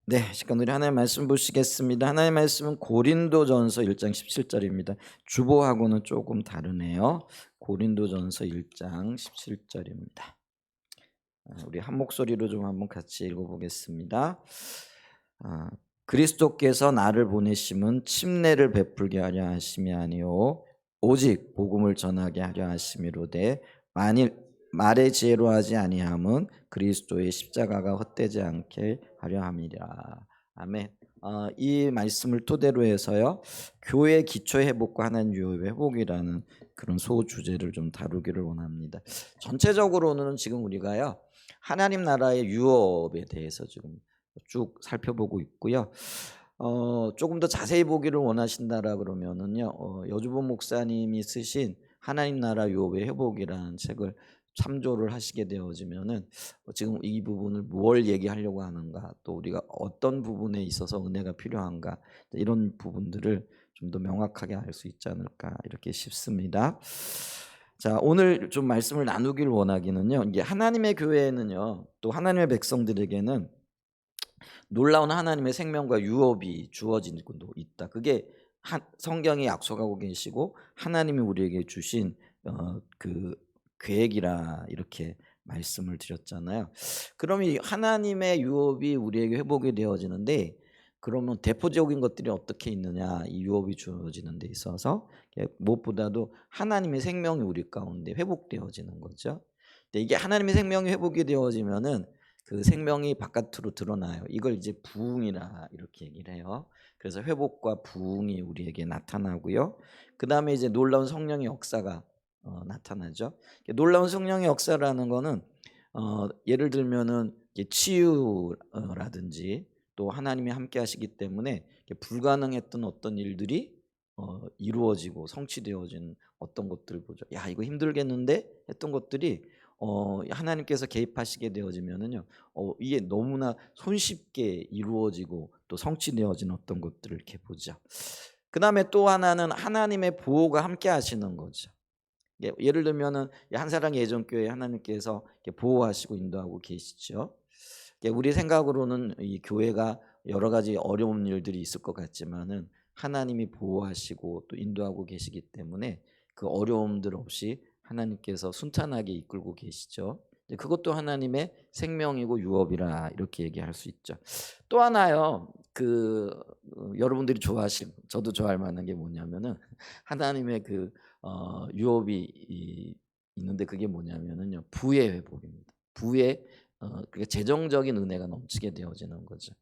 네, 시간 우리 하나님의 말씀 보시겠습니다. 하나님의 말씀은 고린도전서 1장 17절입니다. 주보하고는 조금 다르네요. 고린도전서 1장 17절입니다. 우리 한 목소리로 좀 한번 같이 읽어보겠습니다. 아, 그리스도께서 나를 보내심은 침례를 베풀게 하려 하심이 아니요 오직 복음을 전하게 하려 하심이로되 만일 말의 지혜로 하지 아니함은 그리스도의 십자가가 헛되지 않게 하려 함이라. 아멘. 이 말씀을 토대로 해서요 교회 기초 회복과 하나님 유업의 회복이라는 그런 소주제를 좀 다루기를 원합니다. 전체적으로는 지금 우리가요 하나님 나라의 유업에 대해서 지금 쭉 살펴보고 있고요. 조금 더 자세히 보기를 원하신다라 그러면은요, 여주본 목사님이 쓰신 하나님 나라 유업의 회복이라는 책을 참조를 하시게 되어지면은 지금 이 부분을 뭘 얘기하려고 하는가, 또 우리가 어떤 부분에 있어서 은혜가 필요한가, 이런 부분들을 좀 더 명확하게 알 수 있지 않을까 이렇게 싶습니다. 자, 오늘 좀 말씀을 나누길 원하기는요. 이게 하나님의 교회에는요, 또 하나님의 백성들에게는 놀라운 하나님의 생명과 유업이 주어진 것도 있다. 그게 성경이 약속하고 계시고 하나님이 우리에게 주신 그 계획이라 이렇게 말씀을 드렸잖아요. 그럼 이 하나님의 유업이 우리에게 회복이 되어지는데 그러면 대표적인 것들이 어떻게 있느냐? 이 유업이 주어지는 데 있어서 무엇보다도 하나님의 생명이 우리 가운데 회복되어지는 거죠. 근데 이게 하나님의 생명이 회복이 되어지면은 그 생명이 바깥으로 드러나요. 이걸 이제 부흥이라 이렇게 얘기를 해요. 그래서 회복과 부흥이 우리에게 나타나고요. 그 다음에 이제 놀라운 성령의 역사가 나타나죠. 놀라운 성령의 역사라는 거는 예를 들면은 치유라든지 또 하나님이 함께 하시기 때문에 불가능했던 어떤 일들이 이루어지고 성취되어진 어떤 것들을 보죠. 야, 이거 힘들겠는데 했던 것들이 하나님께서 개입하시게 되어지면은요, 이게 너무나 손쉽게 이루어지고 또 성취되어진 어떤 것들을 이렇게 보죠. 그 다음에 또 하나는 하나님의 보호가 함께 하시는 거죠. 예를 들면은 한사랑 예전교회 하나님께서 보호하시고 인도하고 계시죠. 우리 생각으로는 이 교회가 여러 가지 어려운 일들이 있을 것 같지만은 하나님이 보호하시고 또 인도하고 계시기 때문에 그 어려움들 없이 하나님께서 순탄하게 이끌고 계시죠. 그것도 하나님의 생명이고 유업이라 이렇게 얘기할 수 있죠. 또 하나요. 여러분들이 좋아하실, 저도 좋아할 만한 게 뭐냐면은 하나님의 유업이 있는데 그게 뭐냐면은요 부의 회복입니다. 부의 그러니까 재정적인 은혜가 넘치게 되어지는 거죠.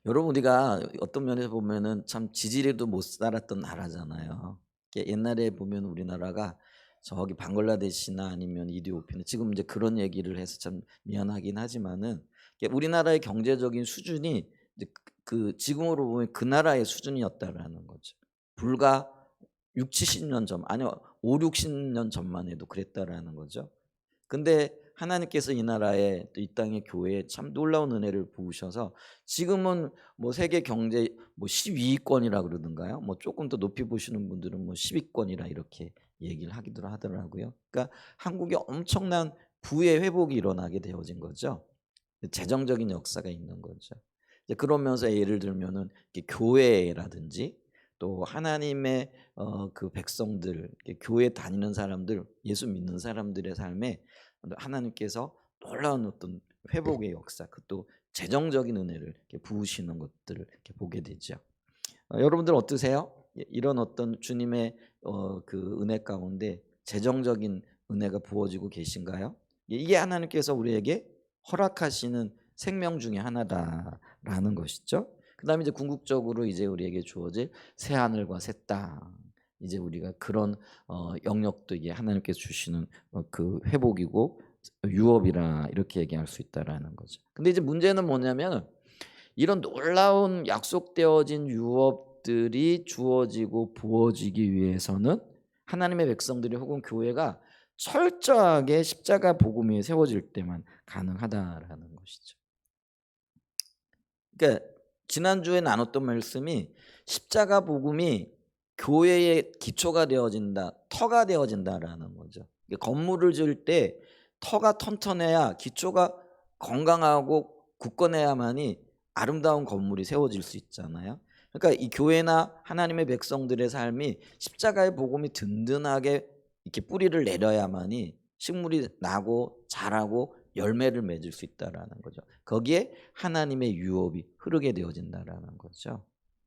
여러분 우리가 어떤 면에서 보면은 참 지지리도 못 살았던 나라잖아요. 옛날에 보면 우리나라가 저기 방글라데시나 아니면 이디오피아 지금 이제 그런 얘기를 해서 참 미안하긴 하지만은 우리나라의 경제적인 수준이 이제 지금으로 보면 그 나라의 수준이었다라는 거죠. 불과 6-70년 전 아니요 5-60년 전만 해도 그랬다라는 거죠. 근데 하나님께서 이 나라에 또 이 땅의 교회에 참 놀라운 은혜를 부으셔서 지금은 뭐 세계 경제 뭐 12위권이라 그러던가요? 뭐 조금 더 높이 보시는 분들은 뭐 10위권이라 이렇게 얘기를 하기도 하더라고요. 그러니까 한국에 엄청난 부의 회복이 일어나게 되어진 거죠. 재정적인 역사가 있는 거죠. 이제 그러면서 예를 들면은 교회라든지 또 하나님의 그 백성들, 교회 다니는 사람들, 예수 믿는 사람들의 삶에 하나님께서 놀라운 어떤 회복의 역사, 그것도 재정적인 은혜를 이렇게 부으시는 것들을 이렇게 보게 되죠. 여러분들 어떠세요? 이런 어떤 주님의 그 은혜 가운데 재정적인 은혜가 부어지고 계신가요? 이게 하나님께서 우리에게 허락하시는 생명 중에 하나다라는 것이죠. 그다음에 이제 궁극적으로 이제 우리에게 주어질 새 하늘과 새 땅. 이제 우리가 그런 영역도 이게 하나님께서 주시는 그 회복이고 유업이라 이렇게 얘기할 수 있다라는 거죠. 근데 이제 문제는 뭐냐면 이런 놀라운 약속되어진 유업들이 주어지고 부어지기 위해서는 하나님의 백성들이 혹은 교회가 철저하게 십자가 복음 위에 세워질 때만 가능하다라는 것이죠. 그러니까 지난주에 나눴던 말씀이 십자가 복음이 교회의 기초가 되어진다, 터가 되어진다라는 거죠. 건물을 지을 때 터가 튼튼해야 기초가 건강하고 굳건해야만이 아름다운 건물이 세워질 수 있잖아요. 그러니까 이 교회나 하나님의 백성들의 삶이 십자가의 복음이 든든하게 이렇게 뿌리를 내려야만이 식물이 나고 자라고 열매를 맺을 수 있다라는 거죠. 거기에 하나님의 유업이 흐르게 되어진다라는 거죠.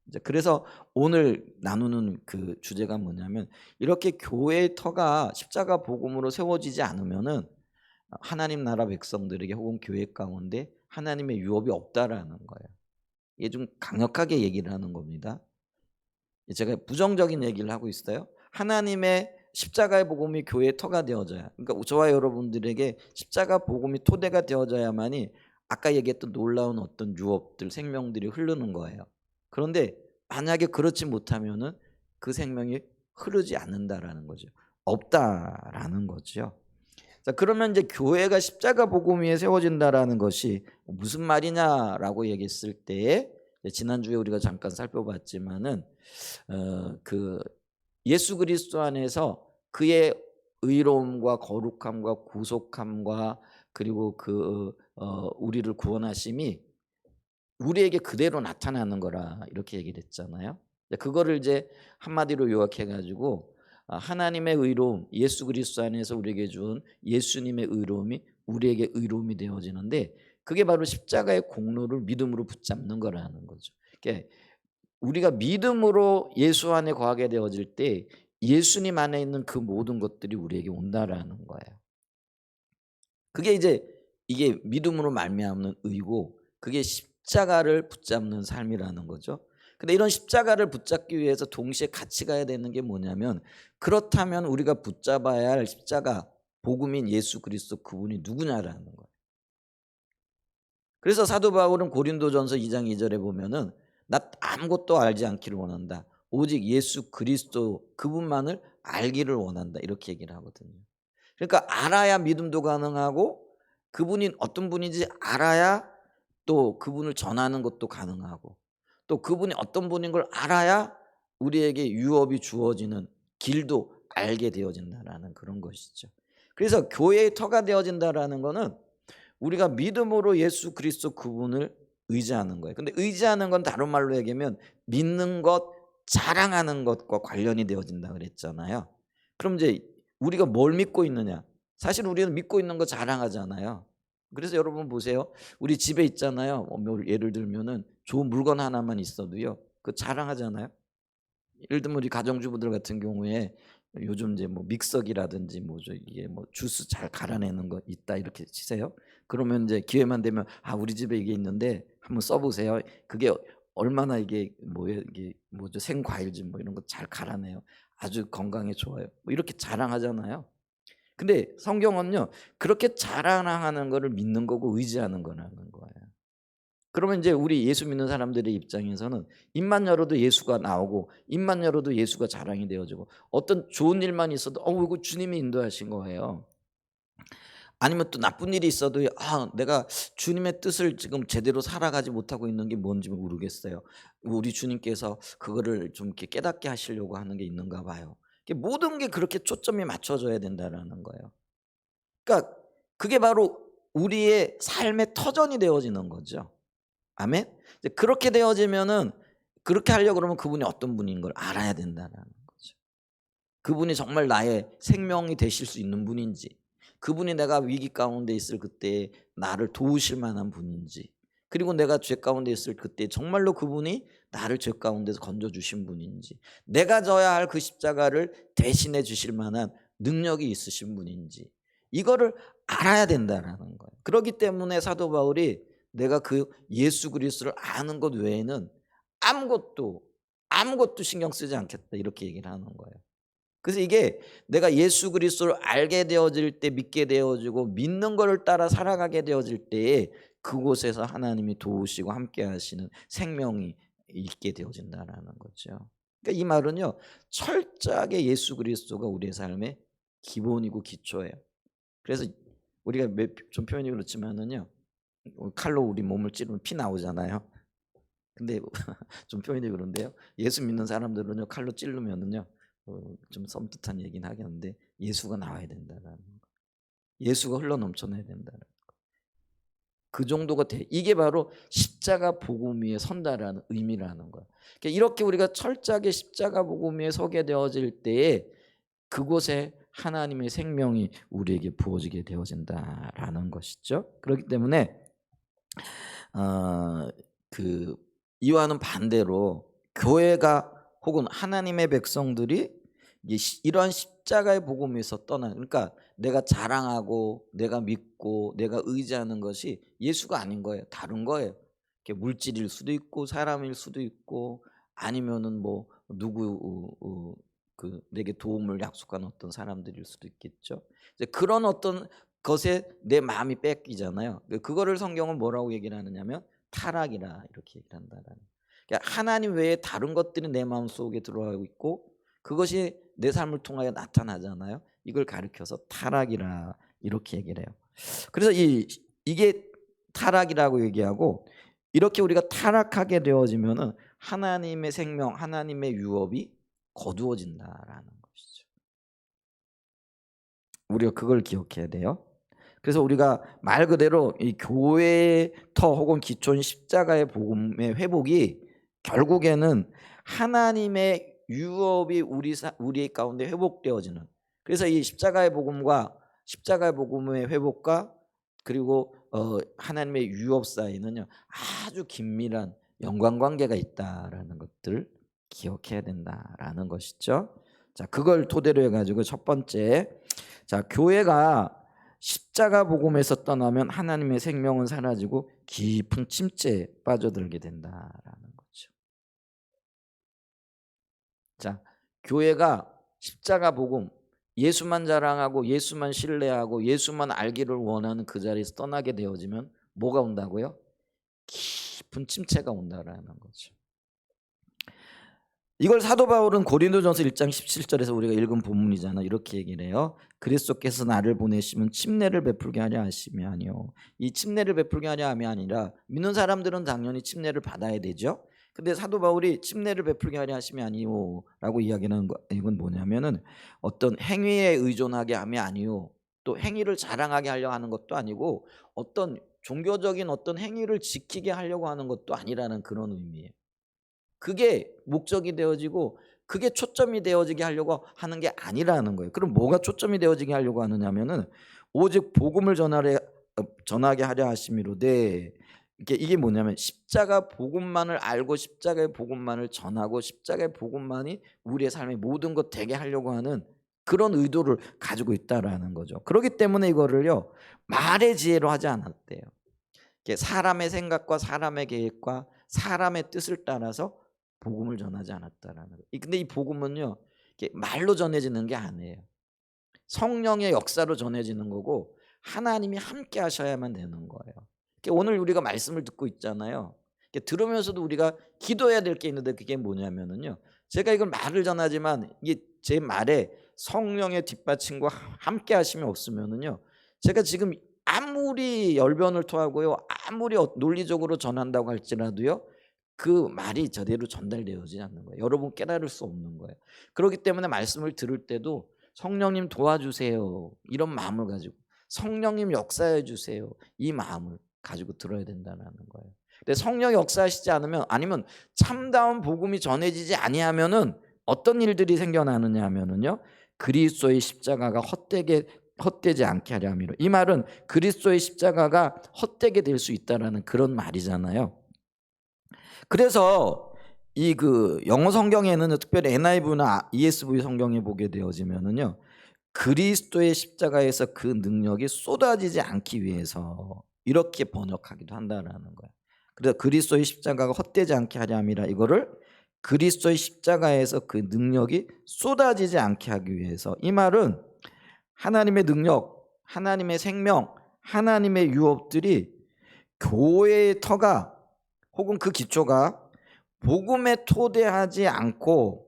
이제 그래서 오늘 나누는 그 주제가 뭐냐면, 이렇게 교회의 터가 십자가 복음으로 세워지지 않으면은 하나님 나라 백성들에게 혹은 교회 가운데 하나님의 유업이 없다라는 거예요. 이게 좀 강력하게 얘기를 하는 겁니다. 제가 부정적인 얘기를 하고 있어요. 하나님의 십자가의 복음이 교회의 터가 되어져야, 그러니까 저와 여러분들에게 십자가 복음이 토대가 되어져야만이 아까 얘기했던 놀라운 어떤 유업들, 생명들이 흐르는 거예요. 그런데 만약에 그렇지 못하면은 그 생명이 흐르지 않는다라는 거죠. 없다라는 거죠. 자, 그러면 이제 교회가 십자가 복음 위에 세워진다라는 것이 무슨 말이냐라고 얘기했을 때, 지난주에 우리가 잠깐 살펴봤지만은 그 예수 그리스도 안에서 그의 의로움과 거룩함과 구속함과 그리고 우리를 구원하심이 우리에게 그대로 나타나는 거라 이렇게 얘기를 했잖아요. 그거를 이제 한마디로 요약해 가지고 하나님의 의로움, 예수 그리스도 안에서 우리에게 준 예수님의 의로움이 우리에게 의로움이 되어지는데, 그게 바로 십자가의 공로를 믿음으로 붙잡는 거라는 거죠. 그러니까 우리가 믿음으로 예수 안에 거하게 되어질 때 예수님 안에 있는 그 모든 것들이 우리에게 온다라는 거예요. 그게 이제 이게 믿음으로 말미암는 의고, 그게 십자가를 붙잡는 삶이라는 거죠. 근데 이런 십자가를 붙잡기 위해서 동시에 같이 가야 되는 게 뭐냐면, 그렇다면 우리가 붙잡아야 할 십자가 복음인 예수 그리스도 그분이 누구냐라는 거예요. 그래서 사도 바울은 고린도전서 2장 2절에 보면은 나 아무것도 알지 않기를 원한다. 오직 예수 그리스도 그분만을 알기를 원한다. 이렇게 얘기를 하거든요. 그러니까 알아야 믿음도 가능하고, 그분이 어떤 분인지 알아야 또 그분을 전하는 것도 가능하고, 또 그분이 어떤 분인 걸 알아야 우리에게 유업이 주어지는 길도 알게 되어진다라는 그런 것이죠. 그래서 교회의 터가 되어진다라는 거는 우리가 믿음으로 예수 그리스도 그분을 의지하는 거예요. 근데 의지하는 건 다른 말로 얘기하면 믿는 것, 자랑하는 것과 관련이 되어진다 그랬잖아요. 그럼 이제 우리가 뭘 믿고 있느냐? 사실 우리는 믿고 있는 거 자랑하잖아요. 그래서 여러분 보세요. 우리 집에 있잖아요. 뭐 예를 들면은 좋은 물건 하나만 있어도요, 그 자랑하잖아요. 예를 들면 우리 가정주부들 같은 경우에 요즘 이제 뭐 믹서기라든지 뭐죠, 이게 뭐 주스 잘 갈아내는 거 있다 이렇게 치세요. 그러면 이제 기회만 되면 우리 집에 이게 있는데 한번 써보세요. 그게 얼마나 이게 뭐예요, 이게 뭐죠, 생과일즙 뭐 이런 거 잘 갈아내요. 아주 건강에 좋아요. 뭐 이렇게 자랑하잖아요. 근데 성경은요, 그렇게 자랑하는 거를 믿는 거고 의지하는 거라는 거예요. 그러면 이제 우리 예수 믿는 사람들의 입장에서는 입만 열어도 예수가 나오고, 입만 열어도 예수가 자랑이 되어지고, 어떤 좋은 일만 있어도 이거 주님이 인도하신 거예요. 아니면 또 나쁜 일이 있어도 내가 주님의 뜻을 지금 제대로 살아가지 못하고 있는 게 뭔지 모르겠어요. 우리 주님께서 그거를 좀 이렇게 깨닫게 하시려고 하는 게 있는가 봐요. 모든 게 그렇게 초점이 맞춰져야 된다라는 거예요. 그러니까 그게 바로 우리의 삶의 터전이 되어지는 거죠. 아멘. 이제 그렇게 되어지면은, 그렇게 하려고 그러면 그분이 어떤 분인 걸 알아야 된다는 거죠. 그분이 정말 나의 생명이 되실 수 있는 분인지, 그분이 내가 위기 가운데 있을 그때 나를 도우실 만한 분인지, 그리고 내가 죄 가운데 있을 그때 정말로 그분이 나를 죄 가운데서 건져 주신 분인지, 내가 져야 할 그 십자가를 대신해 주실 만한 능력이 있으신 분인지, 이거를 알아야 된다라는 거예요. 그렇기 때문에 사도 바울이 내가 그 예수 그리스도를 아는 것 외에는 아무것도 신경 쓰지 않겠다 이렇게 얘기를 하는 거예요. 그래서 이게 내가 예수 그리스도를 알게 되어질 때, 믿게 되어지고 믿는 것을 따라 살아가게 되어질 때에 그곳에서 하나님이 도우시고 함께 하시는 생명이 있게 되어진다라는 거죠. 그러니까 이 말은요, 철저하게 예수 그리스도가 우리의 삶의 기본이고 기초예요. 그래서 우리가 좀 표현이 그렇지만은요, 칼로 우리 몸을 찌르면 피 나오잖아요. 근데 좀 표현이 그런데요, 예수 믿는 사람들은요, 칼로 찌르면은요, 좀 섬뜩한 얘기는 하겠는데 예수가 나와야 된다라는 거. 예수가 흘러 넘쳐나야 된다는 거. 그 정도가 돼. 이게 바로 십자가 복음 위에 선다라는 의미라는 거예요. 그러니까 이렇게 우리가 철저하게 십자가 복음 위에 서게 되어질 때에 그곳에 하나님의 생명이 우리에게 부어지게 되어진다라는 것이죠. 그렇기 때문에 그 이와는 반대로 교회가 혹은 하나님의 백성들이 이러한 십자가의 복음에서 떠나는, 그러니까 내가 자랑하고 내가 믿고 내가 의지하는 것이 예수가 아닌 거예요. 다른 거예요. 물질일 수도 있고 사람일 수도 있고 아니면은 뭐 누구 그 내게 도움을 약속한 어떤 사람들일 수도 있겠죠. 이제 그런 어떤 것에 내 마음이 뺏기잖아요. 그거를 성경은 뭐라고 얘기를 하느냐면 타락이라 이렇게 얘기를 한다라는. 그러니까 하나님 외에 다른 것들이 내 마음 속에 들어가고 있고 그것이 내 삶을 통하여 나타나잖아요. 이걸 가리켜서 타락이라 이렇게 얘기를 해요. 그래서 이게 타락이라고 얘기하고, 이렇게 우리가 타락하게 되어지면은 하나님의 생명, 하나님의 유업이 거두어진다라는 것이죠. 우리가 그걸 기억해야 돼요. 그래서 우리가 말 그대로 이 교회터 혹은 기초인 십자가의 복음의 회복이 결국에는 하나님의 유업이 우리 가운데 회복되어지는, 그래서 이 십자가의 복음과 십자가의 복음의 회복과 그리고 하나님의 유업 사이는요 아주 긴밀한 연관관계가 있다라는 것들 기억해야 된다라는 것이죠. 자, 그걸 토대로 해가지고 첫 번째, 자, 교회가 십자가 복음에서 떠나면 하나님의 생명은 사라지고 깊은 침체에 빠져들게 된다라는 거죠. 자, 교회가 십자가 복음, 예수만 자랑하고 예수만 신뢰하고 예수만 알기를 원하는 그 자리에서 떠나게 되어지면 뭐가 온다고요? 깊은 침체가 온다라는 거죠. 이걸 사도 바울은 고린도전서 1장 17절에서 우리가 읽은 본문이잖아. 이렇게 얘기를 해요. 그리스도께서 나를 보내시면 침례를 베풀게 하려 하심이 아니요. 이 침례를 베풀게 하려 함이 아니라, 믿는 사람들은 당연히 침례를 받아야 되죠. 근데 사도 바울이 침례를 베풀게 하려 하심이 아니요라고 이야기하는 거, 이건 뭐냐면은 어떤 행위에 의존하게 함이 아니요, 또 행위를 자랑하게 하려 하는 것도 아니고 어떤 종교적인 어떤 행위를 지키게 하려고 하는 것도 아니라는 그런 의미예요. 그게 목적이 되어지고 그게 초점이 되어지게 하려고 하는 게 아니라는 거예요. 그럼 뭐가 초점이 되어지게 하려고 하느냐면은 오직 복음을 전하게 하려 하심이로되, 이게 뭐냐면 십자가 복음만을 알고 십자가의 복음만을 전하고 십자가의 복음만이 우리의 삶의 모든 것 되게 하려고 하는 그런 의도를 가지고 있다라는 거죠. 그렇기 때문에 이거를요 말의 지혜로 하지 않았대요. 사람의 생각과 사람의 계획과 사람의 뜻을 따라서 복음을 전하지 않았다라는 거예요. 근데 이 복음은요 말로 전해지는 게 아니에요. 성령의 역사로 전해지는 거고 하나님이 함께 하셔야만 되는 거예요. 오늘 우리가 말씀을 듣고 있잖아요. 들으면서도 우리가 기도해야 될 게 있는데 그게 뭐냐면은요, 제가 이걸 말을 전하지만 이게 제 말에 성령의 뒷받침과 함께 하심이 없으면은요, 제가 지금 아무리 열변을 토하고요, 아무리 논리적으로 전한다고 할지라도요 그 말이 제대로 전달되어지지 않는 거예요. 여러분 깨달을 수 없는 거예요. 그렇기 때문에 말씀을 들을 때도 성령님 도와주세요 이런 마음을 가지고, 성령님 역사해 주세요 이 마음을 가지고 들어야 된다는 거예요. 근데 성령이 역사하시지 않으면, 아니면 참다운 복음이 전해지지 아니하면은 어떤 일들이 생겨나느냐 하면은요, 그리스도의 십자가가 헛되지 않게 하려 함이로. 이 말은 그리스도의 십자가가 헛되게 될 수 있다라는 그런 말이잖아요. 그래서 이 영어 성경에는 특별히 NIV나 ESV 성경에 보게 되어지면은요, 그리스도의 십자가에서 그 능력이 쏟아지지 않기 위해서 이렇게 번역하기도 한다라는 거예요. 그래서 그리스도의 십자가가 헛되지 않게 하려 함이라, 이거를 그리스도의 십자가에서 그 능력이 쏟아지지 않게 하기 위해서. 이 말은 하나님의 능력, 하나님의 생명, 하나님의 유업들이 교회의 터가 혹은 그 기초가 복음에 토대하지 않고,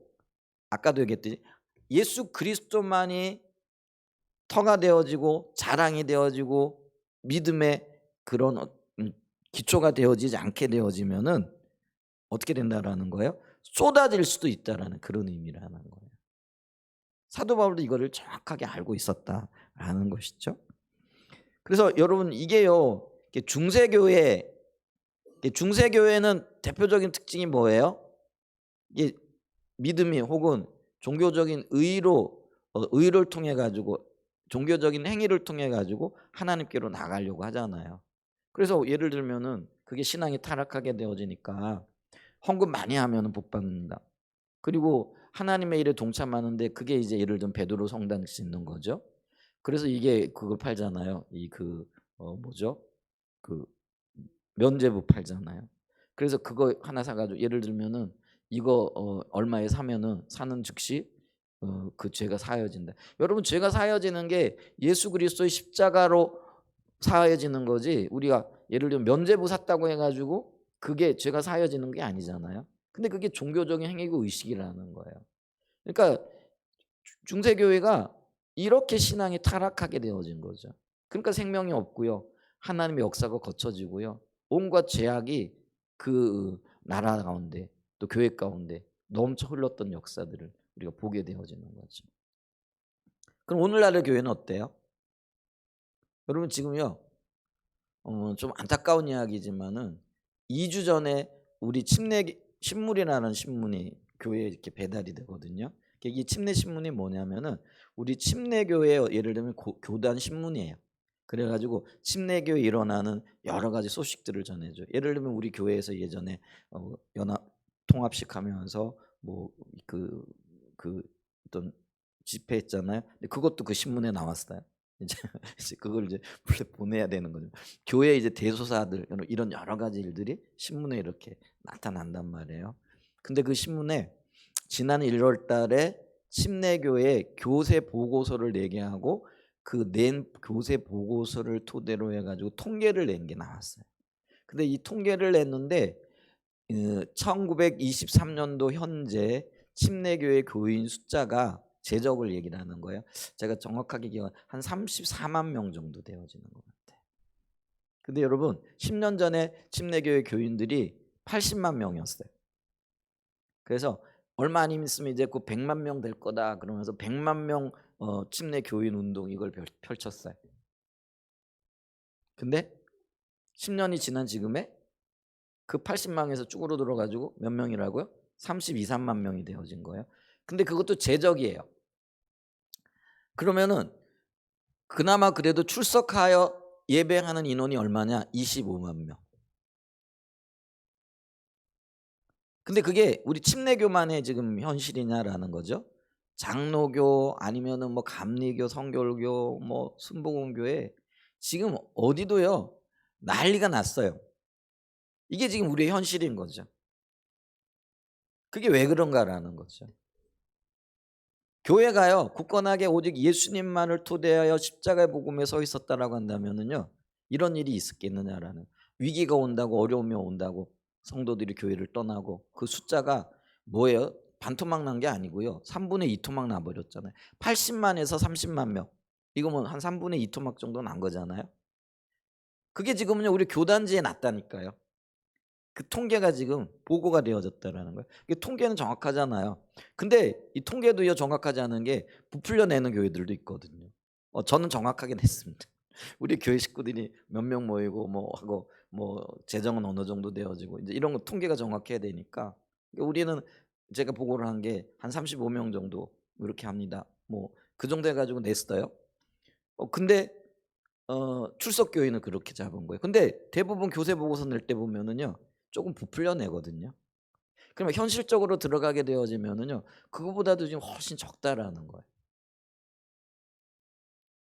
아까도 얘기했듯이 예수 그리스도만이 터가 되어지고 자랑이 되어지고 믿음의 그런 기초가 되어지지 않게 되어지면은 어떻게 된다라는 거예요? 쏟아질 수도 있다라는 그런 의미라는 거예요. 사도 바울도 이거를 정확하게 알고 있었다라는 것이죠. 그래서 여러분 이게요 중세교회는 대표적인 특징이 뭐예요? 이게 믿음이 혹은 종교적인 의를 통해 가지고 종교적인 행위를 통해 가지고 하나님께로 나가려고 하잖아요. 그래서 예를 들면은 그게 신앙이 타락하게 되어지니까 헌금 많이 하면은 복 받는다. 그리고 하나님의 일에 동참하는데 그게 이제 예를 들면 베드로 성당일 수 있는 거죠. 그래서 이게 그걸 팔잖아요. 뭐죠? 그 면제부 팔잖아요. 그래서 그거 하나 사가지고 예를 들면은 이거 얼마에 사면은 사는 즉시 그 죄가 사하여진다. 여러분 죄가 사하여지는 게 예수 그리스도의 십자가로 사하여지는 거지. 우리가 예를 들면 면제부 샀다고 해가지고 그게 죄가 사하여지는 게 아니잖아요. 근데 그게 종교적인 행위고 의식이라는 거예요. 그러니까 중세교회가 이렇게 신앙이 타락하게 되어진 거죠. 그러니까 생명이 없고요. 하나님의 역사가 거쳐지고요. 온갖 죄악이 그 나라 가운데 또 교회 가운데 넘쳐 흘렀던 역사들을 우리가 보게 되어지는 거죠. 그럼 오늘날의 교회는 어때요? 여러분 지금요. 좀 안타까운 이야기지만은 2주 전에 우리 침례 신문이라는 신문이 교회에 이렇게 배달이 되거든요. 이 침례 신문이 뭐냐면은 우리 침례교회 예를 들면 교단 신문이에요. 그래가지고 침례교회 일어나는 여러 가지 소식들을 전해줘요. 예를 들면 우리 교회에서 예전에 연합 통합식 하면서 뭐 그 어떤 집회했잖아요. 근데 그것도 그 신문에 나왔어요. 이제 그걸 이제 원래 보내야 되는 거죠. 교회 이제 대소사들 이런 여러 가지 일들이 신문에 이렇게 나타난단 말이에요. 근데 그 신문에 지난 1월 달에 침례교회 교세 보고서를 내게 하고 그 낸 교세 보고서를 토대로 해가지고 통계를 낸 게 나왔어요. 근데 이 통계를 냈는데 1923년도 현재 침례교회 교인 숫자가 제적을 얘기를 하는 거예요. 제가 정확하게 기억 한 34만 명 정도 되어지는 것 같아요. 근데 여러분 10년 전에 침례교회 교인들이 80만 명이었어요. 그래서 얼마 안 있으면 이제 그 100만 명 될 거다 그러면서 100만 명 침례 교인 운동 이걸 펼쳤어요. 근데 10년이 지난 지금에 그 80만에서 쭈그러 들어가지고 몇 명이라고요? 32, 3만 명이 되어진 거예요. 근데 그것도 제적이에요. 그러면은 그나마 그래도 출석하여 예배하는 인원이 얼마냐? 25만 명. 근데 그게 우리 침례교만의 지금 현실이냐라는 거죠. 장로교 아니면은 뭐 감리교, 성결교, 뭐 순복음교회 지금 어디도요 난리가 났어요. 이게 지금 우리의 현실인 거죠. 그게 왜 그런가라는 거죠. 교회가요 굳건하게 오직 예수님만을 토대하여 십자가의 복음에 서 있었다라고 한다면은요 이런 일이 있었겠느냐라는 위기가 온다고 어려움이 온다고 성도들이 교회를 떠나고 그 숫자가 뭐예요? 반토막 난 게 아니고요 3분의 2 토막 나버렸잖아요. 80만에서 30만 명 이거면 한 3분의 2 토막 정도 난 거잖아요. 그게 지금은요 우리 교단지에 났다니까요. 그 통계가 지금 보고가 되어졌다라는 거예요. 이게 통계는 정확하잖아요. 근데 이 통계도요 정확하지 않은 게 부풀려 내는 교회들도 있거든요. 저는 정확하게 냈습니다. 우리 교회 식구들이 몇 명 모이고 뭐 하고 뭐 재정은 어느 정도 되어지고 이제 이런 거 통계가 정확해야 되니까 우리는 제가 보고를 한 게 한 35명 정도 이렇게 합니다. 뭐 그 정도 해가지고 냈어요. 근데 출석 교인은 그렇게 잡은 거예요. 근데 대부분 교세 보고서 낼 때 보면은요. 조금 부풀려 내거든요. 그러면 현실적으로 들어가게 되어지면은요. 그거보다도 지금 훨씬 적다라는 거예요.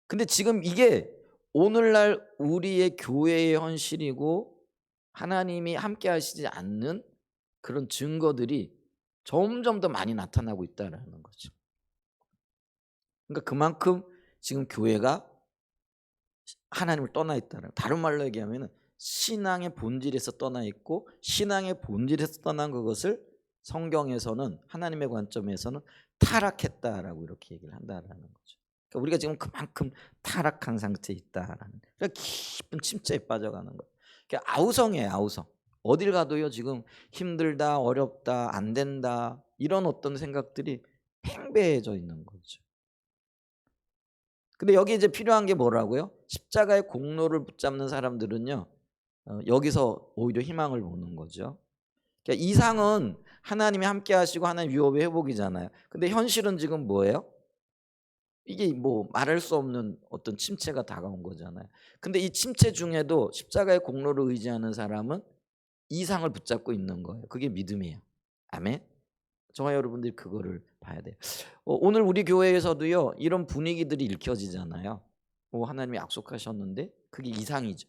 근데 지금 이게 오늘날 우리의 교회의 현실이고 하나님이 함께 하시지 않는 그런 증거들이 점점 더 많이 나타나고 있다라는 거죠. 그러니까 그만큼 지금 교회가 하나님을 떠나 있다는 다른 말로 얘기하면 신앙의 본질에서 떠나 있고 신앙의 본질에서 떠난 그것을 성경에서는 하나님의 관점에서는 타락했다라고 이렇게 얘기를 한다라는 거죠. 그러니까 우리가 지금 그만큼 타락한 상태에 있다라는 그러니까 깊은 침체에 빠져가는 거예요. 그러니까 아우성이에요. 아우성. 어딜 가도요 지금 힘들다 어렵다 안 된다 이런 어떤 생각들이 팽배해져 있는 거죠. 근데 여기 이제 필요한 게 뭐라고요? 십자가의 공로를 붙잡는 사람들은요. 여기서 오히려 희망을 보는 거죠. 그러니까 이상은 하나님이 함께 하시고 하나님 유업의 회복이잖아요. 근데 현실은 지금 뭐예요? 이게 뭐 말할 수 없는 어떤 침체가 다가온 거잖아요. 근데 이 침체 중에도 십자가의 공로를 의지하는 사람은 이상을 붙잡고 있는 거예요. 그게 믿음이에요. 아멘. 저와 여러분들이 그거를 봐야 돼요. 오늘 우리 교회에서도요, 이런 분위기들이 읽혀지잖아요. 하나님이 약속하셨는데 그게 이상이죠.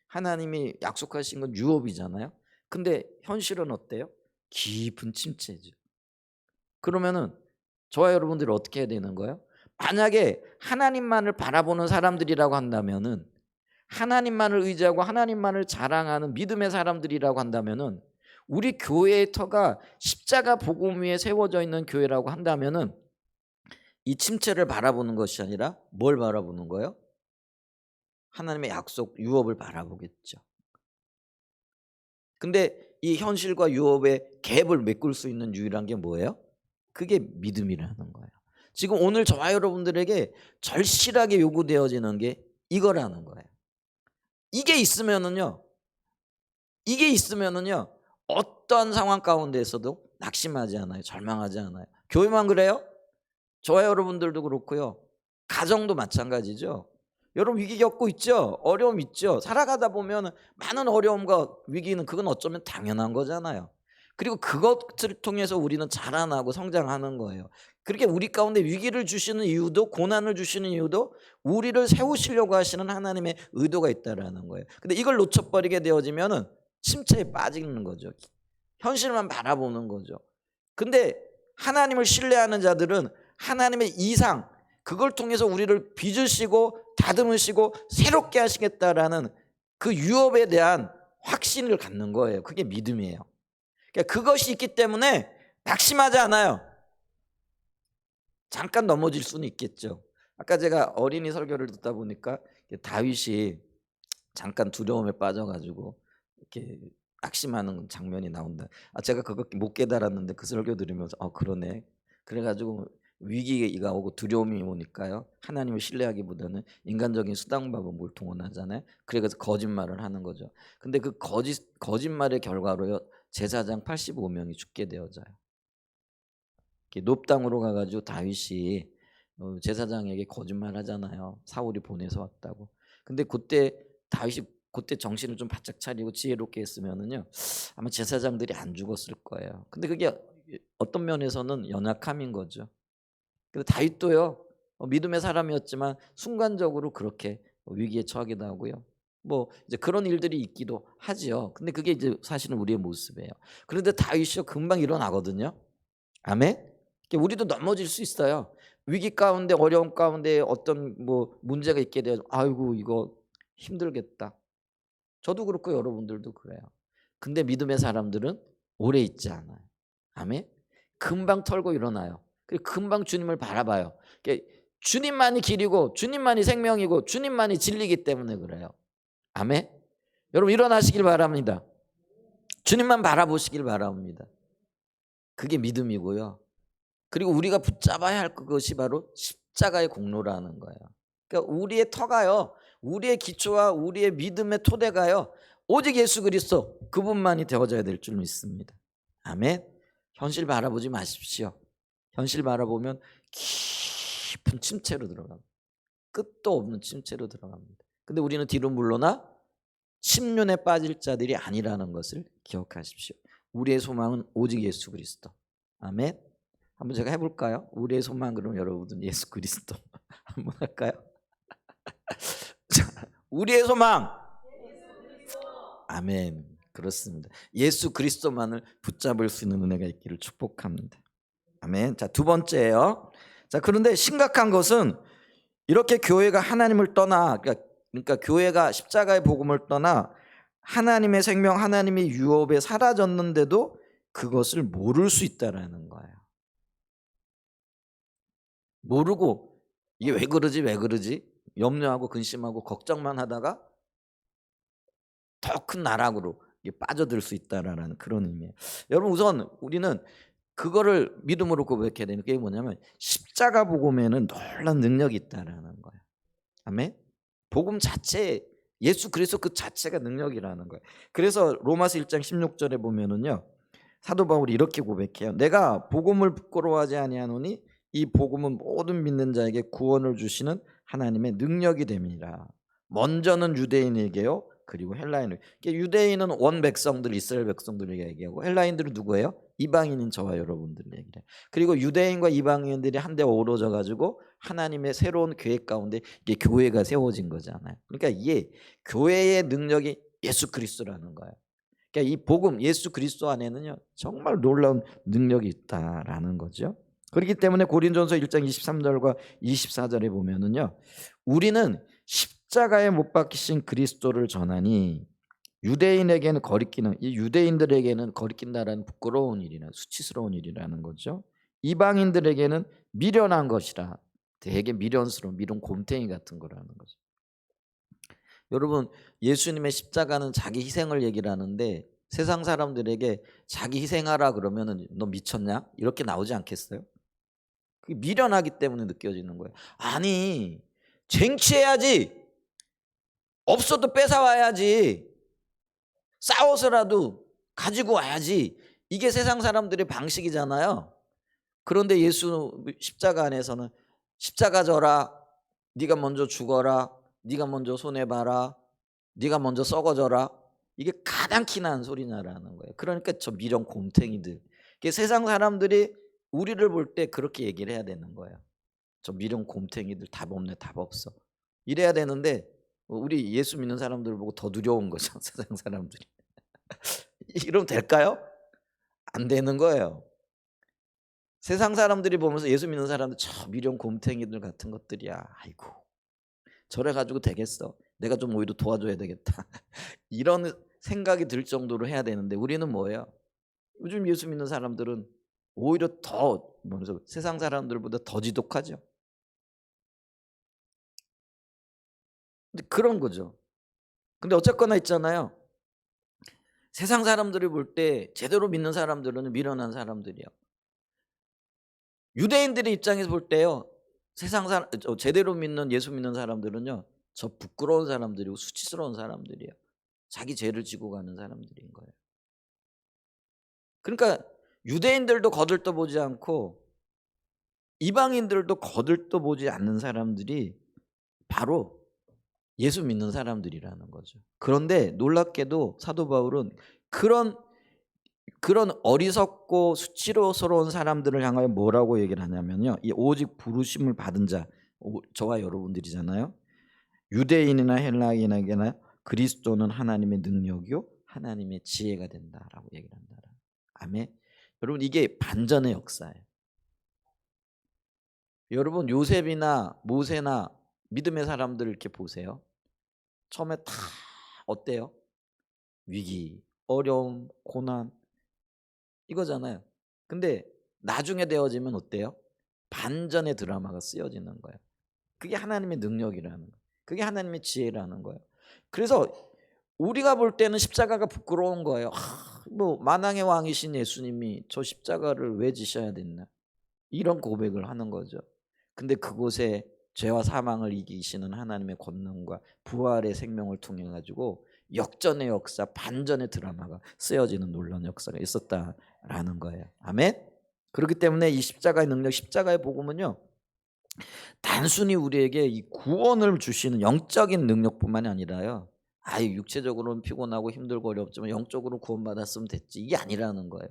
하나님이 약속하신 건 유업이잖아요. 근데 현실은 어때요? 깊은 침체죠. 그러면은 저와 여러분들이 어떻게 해야 되는 거예요? 만약에 하나님만을 바라보는 사람들이라고 한다면은, 하나님만을 의지하고 하나님만을 자랑하는 믿음의 사람들이라고 한다면은, 우리 교회의 터가 십자가 복음 위에 세워져 있는 교회라고 한다면은 이 침체를 바라보는 것이 아니라 뭘 바라보는 거예요? 하나님의 약속 유업을 바라보겠죠. 근데 이 현실과 유업의 갭을 메꿀 수 있는 유일한 게 뭐예요? 그게 믿음이라는 거예요. 지금 오늘 저와 여러분들에게 절실하게 요구되어지는 게 이거라는 거예요. 이게 있으면은요 어떤 상황 가운데에서도 낙심하지 않아요. 절망하지 않아요. 교회만 그래요? 저와 여러분들도 그렇고요. 가정도 마찬가지죠. 여러분 위기 겪고 있죠? 어려움 있죠? 살아가다 보면 많은 어려움과 위기는 그건 어쩌면 당연한 거잖아요. 그리고 그것을 통해서 우리는 자라나고 성장하는 거예요. 그렇게 우리 가운데 위기를 주시는 이유도, 고난을 주시는 이유도 우리를 세우시려고 하시는 하나님의 의도가 있다라는 거예요. 근데 이걸 놓쳐버리게 되어지면은 침체에 빠지는 거죠. 현실만 바라보는 거죠. 근데 하나님을 신뢰하는 자들은 하나님의 이상, 그걸 통해서 우리를 빚으시고 다듬으시고 새롭게 하시겠다라는 그 유업에 대한 확신을 갖는 거예요. 그게 믿음이에요. 그러니까 그것이 있기 때문에 낙심하지 않아요. 잠깐 넘어질 수는 있겠죠. 아까 제가 어린이 설교를 듣다 보니까 다윗이 잠깐 두려움에 빠져가지고 이렇게 낙심하는 장면이 나온다. 제가 그거 못 깨달았는데 그 설교 들으면서 그러네. 그래가지고 위기가 오고 두려움이 오니까요, 하나님을 신뢰하기보다는 인간적인 수단방법을 동원하잖아요. 그래서 거짓말을 하는 거죠. 근데 그 거짓말의 결과로요, 제사장 85명이 죽게 되어져요. 놉당으로 가가지고 다윗이 제사장에게 거짓말하잖아요. 사울이 보내서 왔다고. 근데 다윗이 그때 정신을 좀 바짝 차리고 지혜롭게 했으면은요, 아마 제사장들이 안 죽었을 거예요. 근데 그게 어떤 면에서는 연약함인 거죠. 근데 다윗도요, 믿음의 사람이었지만 순간적으로 그렇게 위기에 처하기도 하고요. 뭐 이제 그런 일들이 있기도 하지요. 근데 그게 이제 사실은 우리의 모습이에요. 그런데 다윗이요, 금방 일어나거든요. 아멘. 우리도 넘어질 수 있어요. 위기 가운데, 어려움 가운데 어떤 뭐 문제가 있게 되어, 아이고 이거 힘들겠다. 저도 그렇고 여러분들도 그래요. 근데 믿음의 사람들은 오래 있지 않아요. 아멘. 금방 털고 일어나요. 금방 주님을 바라봐요. 주님만이 길이고 주님만이 생명이고 주님만이 진리이기 때문에 그래요. 아멘. 여러분 일어나시길 바랍니다. 주님만 바라보시길 바랍니다. 그게 믿음이고요. 그리고 우리가 붙잡아야 할 그것이 바로 십자가의 공로라는 거예요. 그러니까 우리의 터가요, 우리의 기초와 우리의 믿음의 토대가요, 오직 예수 그리스도 그분만이 되어져야 될 줄 믿습니다. 아멘. 현실 바라보지 마십시오. 현실 바라보면 깊은 침체로 들어갑니다. 끝도 없는 침체로 들어갑니다. 근데 우리는 뒤로 물러나 심륜에 빠질 자들이 아니라는 것을 기억하십시오. 우리의 소망은 오직 예수 그리스도. 아멘. 한번 제가 해볼까요? 우리의 소망, 그럼 여러분은 예수 그리스도 한번 할까요? 자, 우리의 소망. 아멘. 그렇습니다. 예수 그리스도만을 붙잡을 수 있는 은혜가 있기를 축복합니다. 아멘. 자, 두 번째예요. 자, 그런데 심각한 것은 이렇게 교회가 하나님을 떠나, 그러니까 교회가 십자가의 복음을 떠나 하나님의 생명, 하나님의 유업에 사라졌는데도 그것을 모를 수 있다라는 거예요. 모르고 이게 왜 그러지 염려하고 근심하고 걱정만 하다가 더 큰 나락으로 빠져들 수 있다라는 그런 의미예요. 여러분, 우선 우리는 그거를 믿음으로 고백해야 되는 게 뭐냐면 십자가 복음에는 놀라운 능력이 있다라는 거예요. 아멘. 복음 자체에 예수 그리스도 그 자체가 능력이라는 거예요. 그래서 로마서 1장 16절에 보면은요, 사도 바울이 이렇게 고백해요. 내가 복음을 부끄러워하지 아니하노니 이 복음은 모든 믿는 자에게 구원을 주시는 하나님의 능력이 됨이라. 먼저는 유대인에게요, 그리고 헬라인을. 유대인은 원 백성들, 이스라엘 백성들에게 얘기하고, 헬라인들은 누구예요? 이방인인 저와 여러분들 얘기를. 그리고 유대인과 이방인들이 한데 어우러져 가지고 하나님의 새로운 계획 가운데 이게 교회가 세워진 거잖아요. 그러니까 이게 교회의 능력이 예수 그리스도라는 거예요. 그러니까 이 복음 예수 그리스도 안에는요, 정말 놀라운 능력이 있다라는 거죠. 그렇기 때문에 고린도전서 1장 23절과 24절에 보면은요, 우리는 십자가에 못 박히신 그리스도를 전하니 유대인에게는 거리끼는, 이 유대인들에게는 거리낀다라는 부끄러운 일이나 수치스러운 일이라는 거죠. 이방인들에게는 미련한 것이라, 되게 미련스러운, 미련 곰탱이 같은 거라는 거죠. 여러분, 예수님의 십자가는 자기 희생을 얘기를 하는데 세상 사람들에게 자기 희생하라 그러면은 너 미쳤냐? 이렇게 나오지 않겠어요? 그게 미련하기 때문에 느껴지는 거예요. 아니, 쟁취해야지. 없어도 뺏어와야지. 싸워서라도 가지고 와야지. 이게 세상 사람들의 방식이잖아요. 그런데 예수 십자가 안에서는 십자가 져라, 네가 먼저 죽어라, 네가 먼저 손해봐라, 네가 먼저 썩어져라. 이게 가장 키난 소리냐라는 거예요. 그러니까 저 미련 곰탱이들, 세상 사람들이 우리를 볼 때 그렇게 얘기를 해야 되는 거예요. 저 미련 곰탱이들, 답 없네, 답 없어, 이래야 되는데 우리 예수 믿는 사람들을 보고 더 두려운 거죠. 세상 사람들이. 이러면 될까요? 안 되는 거예요. 세상 사람들이 보면서 예수 믿는 사람들, 저 미련 곰탱이들 같은 것들이야, 아이고 저래 가지고 되겠어, 내가 좀 오히려 도와줘야 되겠다. 이런 생각이 들 정도로 해야 되는데 우리는 뭐예요? 요즘 예수 믿는 사람들은 오히려 더 세상 사람들보다 더 지독하죠. 근데 그런 거죠. 근데 어쨌거나 있잖아요, 세상 사람들이 볼 때 제대로 믿는 사람들은 미련한 사람들이요. 유대인들의 입장에서 볼 때요, 세상 사람, 제대로 믿는 예수 믿는 사람들은요, 저 부끄러운 사람들이고 수치스러운 사람들이에요. 자기 죄를 지고 가는 사람들인 거예요. 그러니까 유대인들도 거들떠보지 않고 이방인들도 거들떠보지 않는 사람들이 바로 예수 믿는 사람들이라는 거죠. 그런데 놀랍게도 사도 바울은 그런 어리석고 수치스러운 사람들을 향하여 뭐라고 얘기를 하냐면요, 이 오직 부르심을 받은 자, 저와 여러분들이잖아요. 유대인이나 헬라인에게나 그리스도는 하나님의 능력이요 하나님의 지혜가 된다라고 얘기를 한다. 아멘. 여러분, 이게 반전의 역사예요. 여러분, 요셉이나 모세나 믿음의 사람들 이렇게 보세요. 처음에 다 어때요? 위기, 어려움, 고난, 이거잖아요. 근데 나중에 되어지면 어때요? 반전의 드라마가 쓰여지는 거예요. 그게 하나님의 능력이라는 거예요. 그게 하나님의 지혜라는 거예요. 그래서 우리가 볼 때는 십자가가 부끄러운 거예요. 뭐 만왕의 왕이신 예수님이 저 십자가를 왜 지셔야 됐나, 이런 고백을 하는 거죠. 근데 그곳에 죄와 사망을 이기시는 하나님의 권능과 부활의 생명을 통해 가지고 역전의 역사, 반전의 드라마가 쓰여지는 놀라운 역사가 있었다라는 거예요. 아멘. 그렇기 때문에 이 십자가의 능력, 십자가의 복음은요, 단순히 우리에게 이 구원을 주시는 영적인 능력뿐만이 아니라요, 육체적으로는 피곤하고 힘들고 어렵지만 영적으로 구원받았으면 됐지, 이게 아니라는 거예요.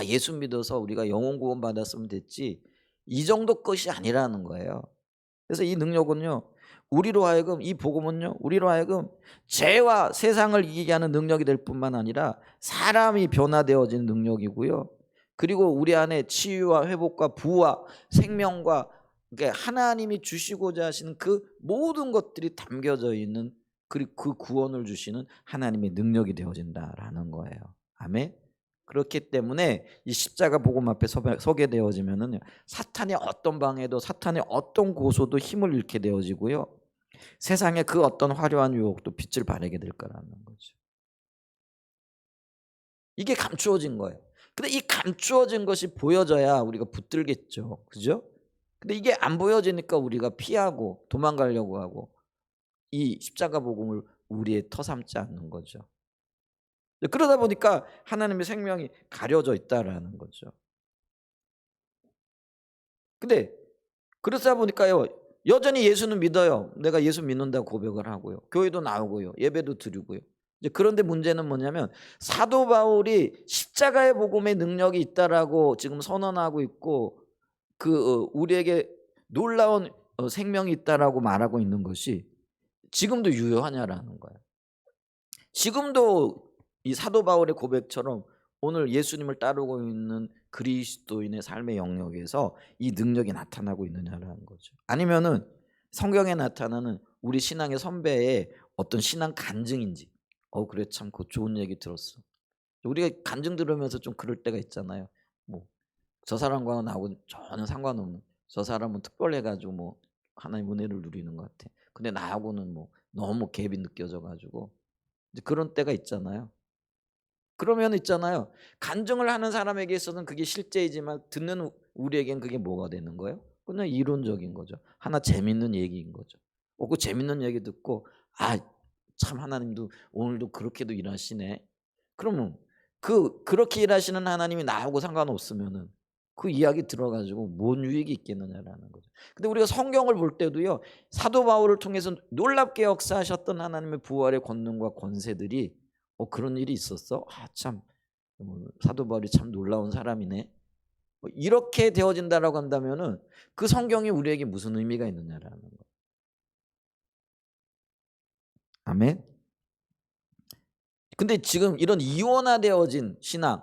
예수 믿어서 우리가 영혼 구원 받았으면 됐지, 이 정도 것이 아니라는 거예요. 그래서 이 능력은요, 우리로 하여금, 이 복음은요, 우리로 하여금 죄와 세상을 이기게 하는 능력이 될 뿐만 아니라 사람이 변화되어지는 능력이고요, 그리고 우리 안에 치유와 회복과 부와 생명과, 그러니까 하나님이 주시고자 하시는 그 모든 것들이 담겨져 있는, 그리고 그 구원을 주시는 하나님의 능력이 되어진다라는 거예요. 아멘. 그렇기 때문에 이 십자가 복음 앞에 서게 되어지면은 사탄의 어떤 방해도, 사탄의 어떤 고소도 힘을 잃게 되어지고요, 세상의 그 어떤 화려한 유혹도 빛을 발하게 될 거라는 거죠. 이게 감추어진 거예요. 근데 이 감추어진 것이 보여져야 우리가 붙들겠죠, 그죠? 근데 이게 안 보여지니까 우리가 피하고 도망가려고 하고 이 십자가 복음을 우리의 터삼지 않는 거죠. 그러다 보니까 하나님의 생명이 가려져 있다라는 거죠. 근데 그러다 보니까요, 여전히 예수는 믿어요. 내가 예수 믿는다고 고백을 하고요. 교회도 나오고요. 예배도 드리고요. 이제 그런데 문제는 뭐냐면 사도 바울이 십자가의 복음의 능력이 있다라고 지금 선언하고 있고 우리에게 놀라운 생명이 있다라고 말하고 있는 것이 지금도 유효하냐라는 거예요. 지금도 이 사도 바울의 고백처럼 오늘 예수님을 따르고 있는 그리스도인의 삶의 영역에서 이 능력이 나타나고 있느냐라는 거죠. 아니면은 성경에 나타나는 우리 신앙의 선배의 어떤 신앙 간증인지, 그래 참 그 좋은 얘기 들었어. 우리가 간증 들으면서 좀 그럴 때가 있잖아요. 뭐 저 사람과 나하고 전혀 상관없는, 저 사람은 특별해가지고 뭐 하나님 은혜를 누리는 것 같아. 근데 나하고는 뭐 너무 갭이 느껴져가지고 이제 그런 때가 있잖아요. 그러면 있잖아요, 간증을 하는 사람에게 있어서는 그게 실제이지만 듣는 우리에겐 그게 뭐가 되는 거예요? 그냥 이론적인 거죠. 하나 재밌는 얘기인 거죠. 그 재밌는 얘기 듣고 참 하나님도 오늘도 그렇게도 일하시네. 그러면 그렇게 일하시는 하나님이 나하고 상관없으면은 그 이야기 들어가지고 뭔 유익이 있겠느냐라는 거죠. 근데 우리가 성경을 볼 때도요, 사도 바울을 통해서 놀랍게 역사하셨던 하나님의 부활의 권능과 권세들이 그런 일이 있었어? 참 사도 바울이 참 놀라운 사람이네. 이렇게 되어진다라고 한다면은 그 성경이 우리에게 무슨 의미가 있느냐라는 거. 아멘. 근데 지금 이런 이원화되어진 신앙,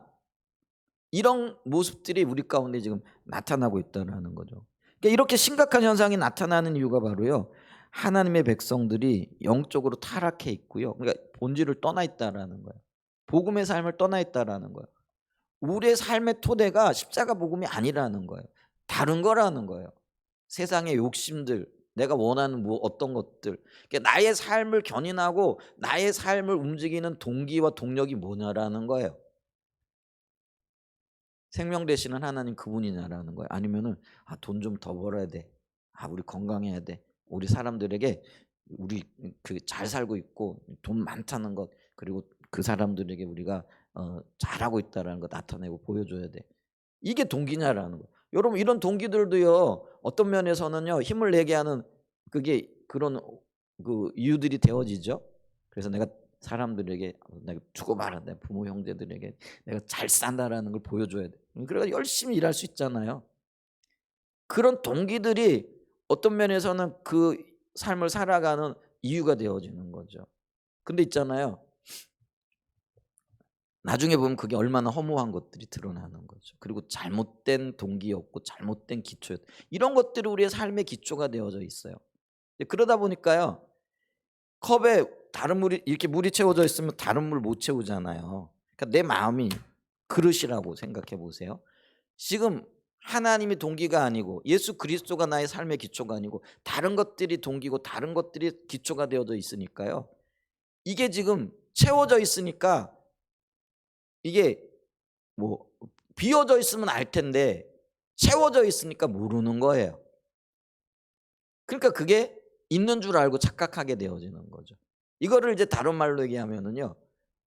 이런 모습들이 우리 가운데 지금 나타나고 있다는 거죠. 그러니까 이렇게 심각한 현상이 나타나는 이유가 바로요, 하나님의 백성들이 영적으로 타락해 있고요, 그러니까 본질을 떠나 있다라는 거예요. 복음의 삶을 떠나 있다라는 거예요. 우리의 삶의 토대가 십자가 복음이 아니라는 거예요. 다른 거라는 거예요. 세상의 욕심들, 내가 원하는 어떤 것들, 그러니까 나의 삶을 견인하고 나의 삶을 움직이는 동기와 동력이 뭐냐라는 거예요. 생명 되시는 하나님 그분이냐라는 거예요. 아니면은 돈 좀 더 벌어야 돼. 우리 건강해야 돼. 우리 사람들에게 우리 잘 살고 있고 돈 많다는 것, 그리고 그 사람들에게 우리가 잘하고 있다라는 거 나타내고 보여줘야 돼. 이게 동기냐라는 거예요. 여러분, 이런 동기들도요, 어떤 면에서는요, 힘을 내게 하는 그게 그런 이유들이 되어지죠. 그래서 내가 사람들에게 내가 주고 말한 내 부모 형제들에게 내가 잘 산다라는 걸 보여줘야 돼. 그래서 열심히 일할 수 있잖아요. 그런 동기들이 어떤 면에서는 그 삶을 살아가는 이유가 되어지는 거죠. 근데 있잖아요, 나중에 보면 그게 얼마나 허무한 것들이 드러나는 거죠. 그리고 잘못된 동기였고 잘못된 기초였, 이런 것들이 우리의 삶의 기초가 되어져 있어요. 그러다 보니까요, 컵에 다른 물이 이렇게 물이 채워져 있으면 다른 물 못 채우잖아요. 그러니까 내 마음이 그릇이라고 생각해 보세요. 지금 하나님이 동기가 아니고 예수 그리스도가 나의 삶의 기초가 아니고 다른 것들이 동기고 다른 것들이 기초가 되어져 있으니까요, 이게 지금 채워져 있으니까 이게 뭐 비어져 있으면 알 텐데 채워져 있으니까 모르는 거예요. 그러니까 그게 있는 줄 알고 착각하게 되어지는 거죠. 이거를 이제 다른 말로 얘기하면은요,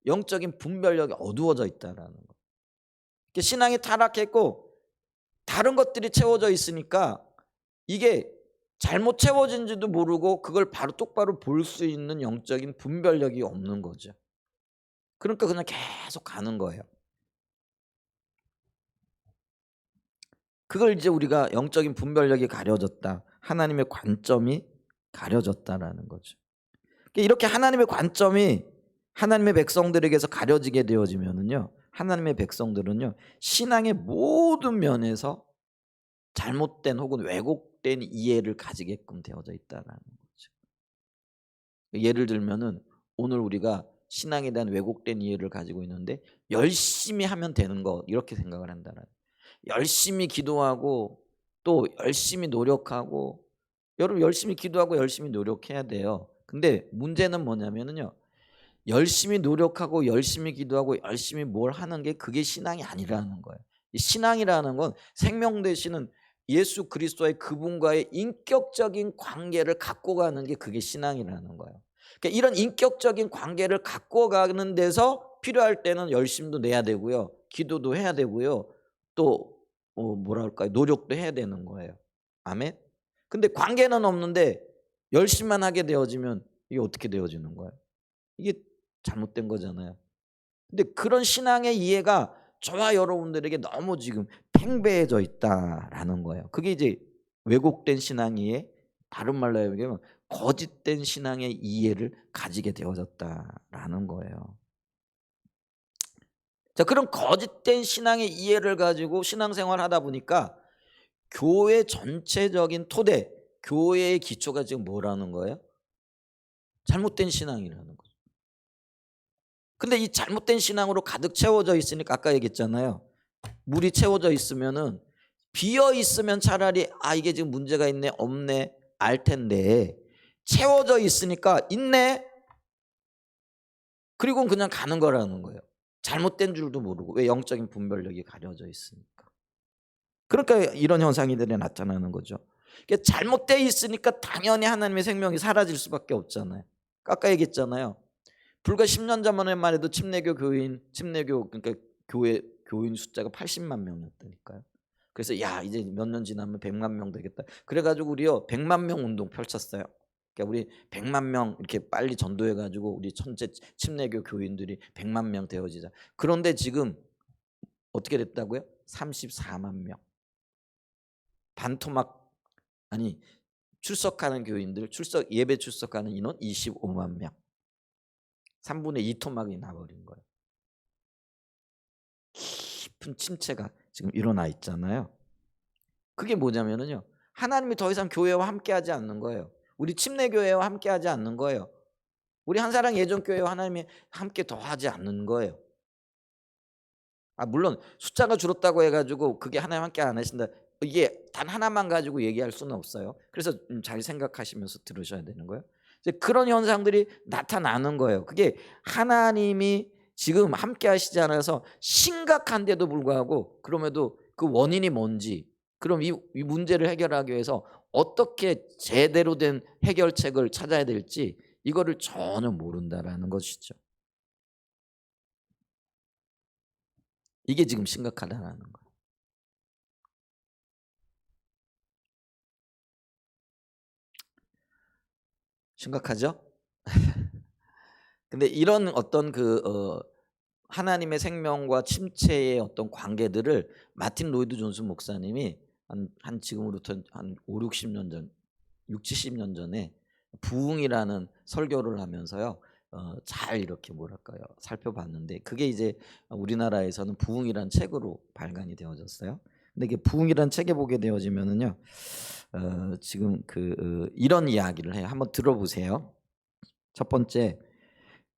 영적인 분별력이 어두워져 있다라는 거. 신앙이 타락했고 다른 것들이 채워져 있으니까 이게 잘못 채워진지도 모르고 그걸 바로 똑바로 볼 수 있는 영적인 분별력이 없는 거죠. 그러니까 그냥 계속 가는 거예요. 그걸 이제 우리가 영적인 분별력이 가려졌다, 하나님의 관점이 가려졌다라는 거죠. 이렇게 하나님의 관점이 하나님의 백성들에게서 가려지게 되어지면은요, 하나님의 백성들은요, 신앙의 모든 면에서 잘못된 혹은 왜곡된 이해를 가지게끔 되어져 있다라는 거죠. 예를 들면은 오늘 우리가 신앙에 대한 왜곡된 이해를 가지고 있는데 열심히 하면 되는 거, 이렇게 생각을 한다는, 열심히 기도하고 또 열심히 노력하고, 여러분 열심히 기도하고 열심히 노력해야 돼요. 근데 문제는 뭐냐면은요, 열심히 노력하고 열심히 기도하고 열심히 뭘 하는 게 그게 신앙이 아니라는 거예요. 신앙이라는 건 생명 되시는 예수 그리스도의 그분과의 인격적인 관계를 갖고 가는 게 그게 신앙이라는 거예요. 그러니까 이런 인격적인 관계를 갖고 가는 데서 필요할 때는 열심도 내야 되고요. 기도도 해야 되고요. 또 뭐라 그럴까요? 노력도 해야 되는 거예요. 아멘. 근데 관계는 없는데 열심만 하게 되어지면 이게 어떻게 되어지는 거예요? 이게 잘못된 거잖아요. 근데 그런 신앙의 이해가 저와 여러분들에게 너무 지금 팽배해져 있다라는 거예요. 그게 이제 왜곡된 신앙 이해, 다른 말로 얘기하면 거짓된 신앙의 이해를 가지게 되어졌다라는 거예요. 자, 그런 거짓된 신앙의 이해를 가지고 신앙생활 하다 보니까 교회 전체적인 토대, 교회의 기초가 지금 뭐라는 거예요? 잘못된 신앙이라는 거죠. 근데 이 잘못된 신앙으로 가득 채워져 있으니까 아까 얘기했잖아요. 물이 채워져 있으면은 비어 있으면 차라리 이게 지금 문제가 있네 없네 알 텐데 채워져 있으니까 있네 그리고 그냥 가는 거라는 거예요. 잘못된 줄도 모르고 왜 영적인 분별력이 가려져 있으니까. 그러니까 이런 현상들이 나타나는 거죠. 그러니까 잘못되어 있으니까 당연히 하나님의 생명이 사라질 수밖에 없잖아요. 아까 얘기했잖아요. 불과 10년 전만 해도 침례교 그러니까 교인 숫자가 80만 명이었다니까요. 그래서 야 이제 몇 년 지나면 100만 명 되겠다. 그래가지고 우리요 100만 명 운동 펼쳤어요. 그러니까 우리 100만 명 이렇게 빨리 전도해가지고 우리 천체 침례교 교인들이 100만 명 되어지자. 그런데 지금 어떻게 됐다고요? 34만 명. 반토막 아니 출석하는 교인들 예배 출석하는 인원 25만 명. 3분의 2 토막이 나버린 거예요. 깊은 침체가 지금 일어나 있잖아요. 그게 뭐냐면요. 하나님이 더 이상 교회와 함께하지 않는 거예요. 우리 침례교회와 함께하지 않는 거예요. 우리 한사랑 예전교회와 하나님이 함께 더 하지 않는 거예요. 물론 숫자가 줄었다고 해가지고 그게 하나님 함께 안 하신다. 이게 단 하나만 가지고 얘기할 수는 없어요. 그래서 잘 생각하시면서 들으셔야 되는 거예요. 이제 그런 현상들이 나타나는 거예요. 그게 하나님이 지금 함께 하시지 않아서 심각한데도 불구하고 그럼에도 그 원인이 뭔지 그럼 이 문제를 해결하기 위해서 어떻게 제대로 된 해결책을 찾아야 될지 이거를 전혀 모른다라는 것이죠. 이게 지금 심각하다는 거예요. 심각하죠? 근데 이런 어떤 하나님의 생명과 침체의 어떤 관계들을 마틴 로이드 존슨 목사님이 한 지금으로부터 한 5, 60년 전, 6, 70년 전에 부흥이라는 설교를 하면서요. 잘 이렇게 뭐랄까요? 살펴봤는데 그게 이제 우리나라에서는 부흥이라는 책으로 발간이 되어졌어요. 근데 이게 부흥이라는 책에 보게 되어지면은요. 지금 이런 이야기를 해요. 한번 들어보세요. 첫 번째,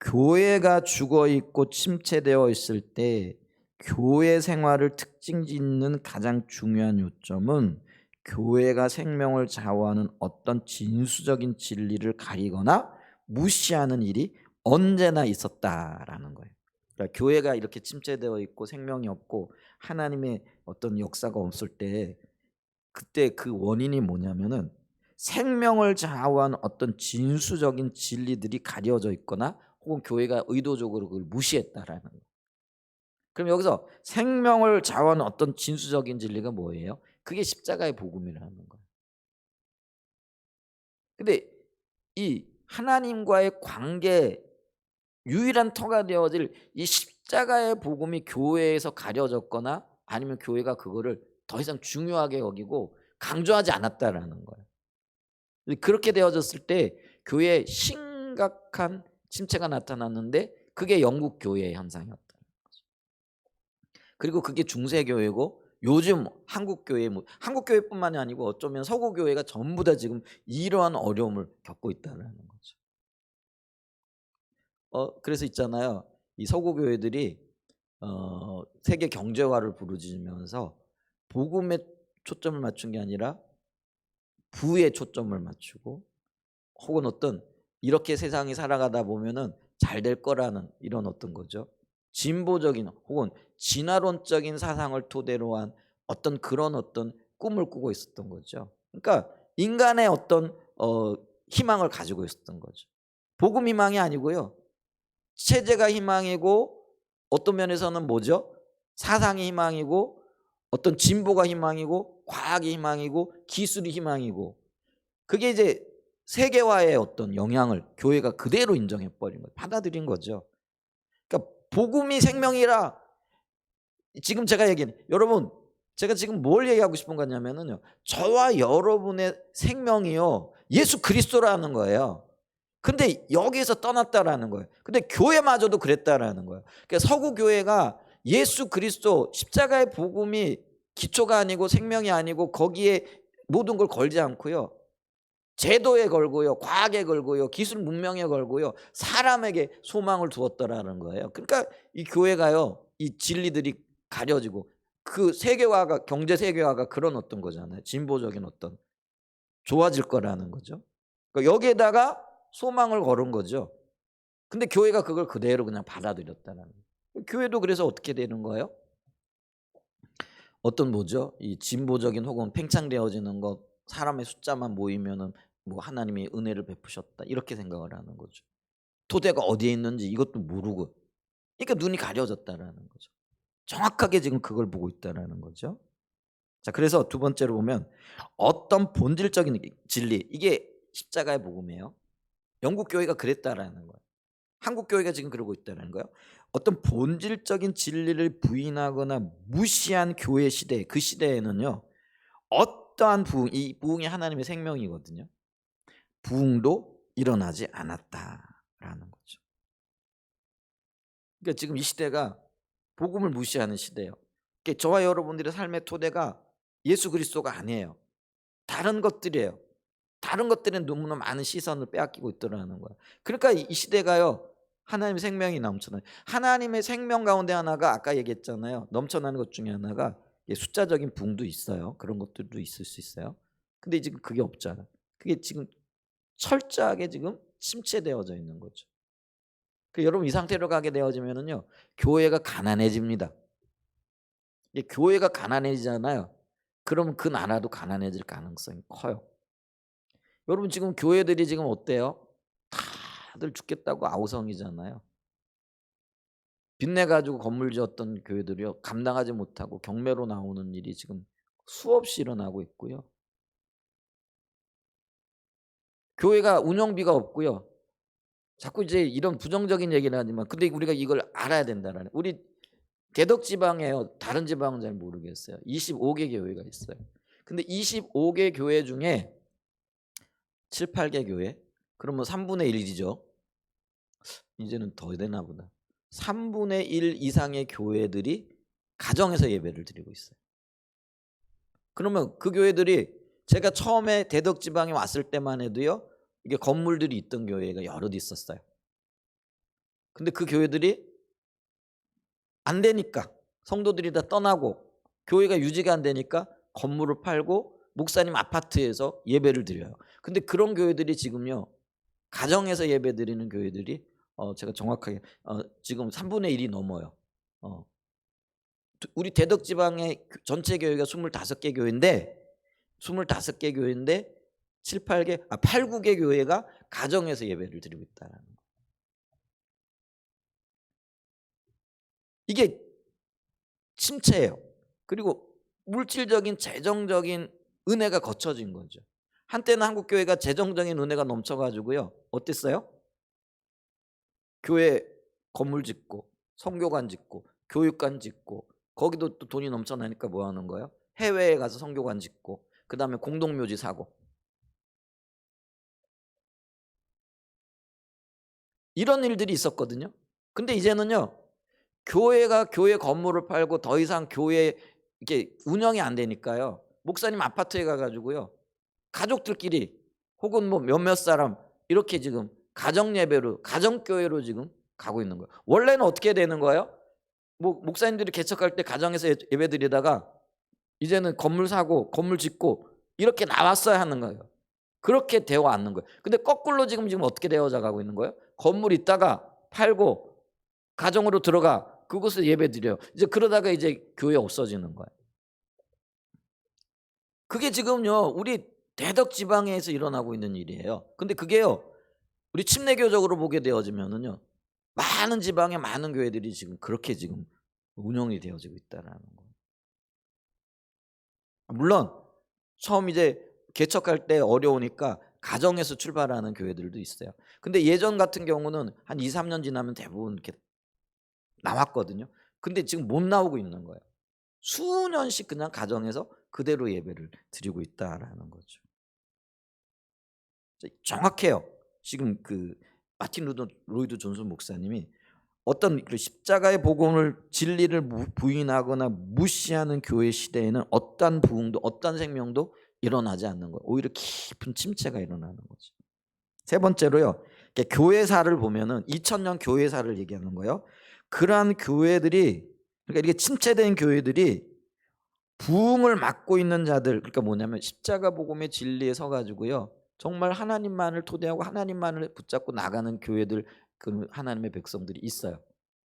교회가 죽어 있고 침체되어 있을 때 교회 생활을 특징 짓는 가장 중요한 요점은 교회가 생명을 좌우하는 어떤 진수적인 진리를 가리거나 무시하는 일이 언제나 있었다라는 거예요. 그러니까 교회가 이렇게 침체되어 있고 생명이 없고 하나님의 어떤 역사가 없을 때 그때 그 원인이 뭐냐면은 생명을 좌우하는 어떤 진수적인 진리들이 가려져 있거나 혹은 교회가 의도적으로 그걸 무시했다라는 거예요. 그럼 여기서 생명을 좌우하는 어떤 진수적인 진리가 뭐예요? 그게 십자가의 복음이라는 거예요. 근데 이 하나님과의 관계 유일한 터가 되어질 이 십자가의 복음이 교회에서 가려졌거나 아니면 교회가 그거를 더 이상 중요하게 여기고 강조하지 않았다라는 거예요. 그렇게 되어졌을 때 교회에 심각한 침체가 나타났는데 그게 영국 교회의 현상이었다. 그리고 그게 중세 교회고 요즘 한국 교회뿐만이 아니고 어쩌면 서구 교회가 전부 다 지금 이러한 어려움을 겪고 있다는 거죠. 그래서 있잖아요. 이 서구 교회들이 세계 경제화를 부르짖으면서 복음에 초점을 맞춘 게 아니라 부에 초점을 맞추고 혹은 어떤 이렇게 세상이 살아가다 보면은 잘 될 거라는 이런 어떤 거죠. 진보적인 혹은 진화론적인 사상을 토대로 한 어떤 그런 어떤 꿈을 꾸고 있었던 거죠. 그러니까 인간의 어떤 희망을 가지고 있었던 거죠. 복음 희망이 아니고요. 체제가 희망이고 어떤 면에서는 뭐죠? 사상이 희망이고 어떤 진보가 희망이고 과학이 희망이고 기술이 희망이고 그게 이제 세계화의 어떤 영향을 교회가 그대로 인정해 버린 거예요. 받아들인 거죠. 그러니까 복음이 생명이라 지금 제가 얘기는 여러분 제가 지금 뭘 얘기하고 싶은 거냐면은요. 저와 여러분의 생명이요. 예수 그리스도라는 거예요. 근데 여기에서 떠났다라는 거예요. 근데 교회마저도 그랬다라는 거예요. 그러니까 서구 교회가 예수 그리스도 십자가의 복음이 기초가 아니고 생명이 아니고 거기에 모든 걸 걸지 않고요. 제도에 걸고요. 과학에 걸고요. 기술 문명에 걸고요. 사람에게 소망을 두었더라는 거예요. 그러니까 이 교회가요. 이 진리들이 가려지고 그 세계화가 경제 세계화가 그런 어떤 거잖아요. 진보적인 어떤 좋아질 거라는 거죠. 그러니까 여기에다가 소망을 걸은 거죠. 근데 교회가 그걸 그대로 그냥 받아들였다는 거예요. 교회도 그래서 어떻게 되는 거예요? 어떤 뭐죠? 이 진보적인 혹은 팽창되어지는 것 사람의 숫자만 모이면은 뭐 하나님이 은혜를 베푸셨다 이렇게 생각을 하는 거죠. 토대가 어디에 있는지 이것도 모르고 그러니까 눈이 가려졌다라는 거죠. 정확하게 지금 그걸 보고 있다라는 거죠. 자, 그래서 두 번째로 보면 어떤 본질적인 진리 이게 십자가의 복음이에요. 영국 교회가 그랬다라는 거예요. 한국 교회가 지금 그러고 있다는 거예요. 어떤 본질적인 진리를 부인하거나 무시한 교회 시대 그 시대에는요. 어떠한 부흥 이 부흥이 하나님의 생명이거든요. 부흥도 일어나지 않았다라는 거죠. 그러니까 지금 이 시대가 복음을 무시하는 시대예요. 그러니까 저와 여러분들의 삶의 토대가 예수 그리스도가 아니에요. 다른 것들이에요. 다른 것들은 너무나 많은 시선을 빼앗기고 있더라는 거예요. 그러니까 이 시대가요. 하나님의 생명이 넘쳐나요. 하나님의 생명 가운데 하나가 아까 얘기했잖아요. 넘쳐나는 것 중에 하나가 숫자적인 붕도 있어요. 그런 것들도 있을 수 있어요. 근데 지금 그게 없잖아요. 그게 지금 철저하게 지금 침체되어져 있는 거죠. 여러분 이 상태로 가게 되어지면은요. 교회가 가난해집니다. 교회가 가난해지잖아요. 그러면 그 나라도 가난해질 가능성이 커요. 여러분 지금 교회들이 지금 어때요? 다들 죽겠다고 아우성이잖아요. 빚내 가지고 건물 지었던 교회들이요. 감당하지 못하고 경매로 나오는 일이 지금 수없이 일어나고 있고요. 교회가 운영비가 없고요. 자꾸 이제 이런 부정적인 얘기를 하지만 근데 우리가 이걸 알아야 된다라는 우리 대덕 지방에요. 다른 지방은 잘 모르겠어요. 25개 교회가 있어요. 근데 25개 교회 중에 7, 8개 교회 그러면 3분의 1이죠. 이제는 더 되나 보다. 3분의 1 이상의 교회들이 가정에서 예배를 드리고 있어요. 그러면 그 교회들이 제가 처음에 대덕 지방에 왔을 때만 해도요. 이게 건물들이 있던 교회가 여럿 있었어요. 근데 그 교회들이 안 되니까 성도들이 다 떠나고 교회가 유지가 안 되니까 건물을 팔고 목사님 아파트에서 예배를 드려요. 근데 그런 교회들이 지금요. 가정에서 예배 드리는 교회들이 제가 정확하게 지금 3분의 1이 넘어요. 우리 대덕 지방의 전체 교회가 25개 교회인데 25개 교회인데 7, 8개 8, 9개 교회가 가정에서 예배를 드리고 있다는 거예요. 이게 침체예요. 그리고 물질적인 재정적인 은혜가 거쳐진 거죠. 한때는 한국 교회가 재정적인 은혜가 넘쳐 가지고요. 어땠어요? 교회 건물 짓고 성교관 짓고 교육관 짓고 거기도 또 돈이 넘쳐나니까 뭐 하는 거예요? 해외에 가서 성교관 짓고 그다음에 공동묘지 사고 이런 일들이 있었거든요. 근데 이제는요. 교회가 교회 건물을 팔고 더 이상 교회 이렇게 운영이 안 되니까요. 목사님 아파트에 가 가지고요. 가족들끼리 혹은 뭐 몇몇 사람 이렇게 지금 가정 예배로 가정 교회로 지금 가고 있는 거예요. 원래는 어떻게 되는 거예요? 뭐 목사님들이 개척할 때 가정에서 예배 드리다가 이제는 건물 사고 건물 짓고 이렇게 나왔어야 하는 거예요. 그렇게 되어 왔는 거예요. 근데 거꾸로 지금 어떻게 되어져 가고 있는 거예요? 건물 있다가 팔고 가정으로 들어가 그곳에 예배 드려요. 이제 그러다가 이제 교회 없어지는 거예요. 그게 지금요 우리 대덕 지방에서 일어나고 있는 일이에요. 근데 그게요 우리 침례교적으로 보게 되어지면은요, 많은 지방의 많은 교회들이 지금 그렇게 지금 운영이 되어지고 있다라는 거예요. 물론 처음 이제 개척할 때 어려우니까 가정에서 출발하는 교회들도 있어요. 근데 예전 같은 경우는 한 2-3년 지나면 대부분 이렇게 나왔거든요. 근데 지금 못 나오고 있는 거예요. 수년씩 그냥 가정에서 그대로 예배를 드리고 있다라는 거죠. 정확해요. 지금 그 마틴 로이드 존슨 목사님이 어떤 그 십자가의 복음을 진리를 부인하거나 무시하는 교회 시대에는 어떠한 부흥도 어떠한 생명도 일어나지 않는 거예요. 오히려 깊은 침체가 일어나는 거죠. 세 번째로요. 교회사를 보면은 2000년 교회사를 얘기하는 거예요. 그러한 교회들이, 그러니까 이게 침체된 교회들이 부흥을 맡고 있는 자들, 그러니까 뭐냐면 십자가 복음의 진리에 서 가지고요, 정말 하나님만을 토대하고 하나님만을 붙잡고 나가는 교회들, 그 하나님의 백성들이 있어요.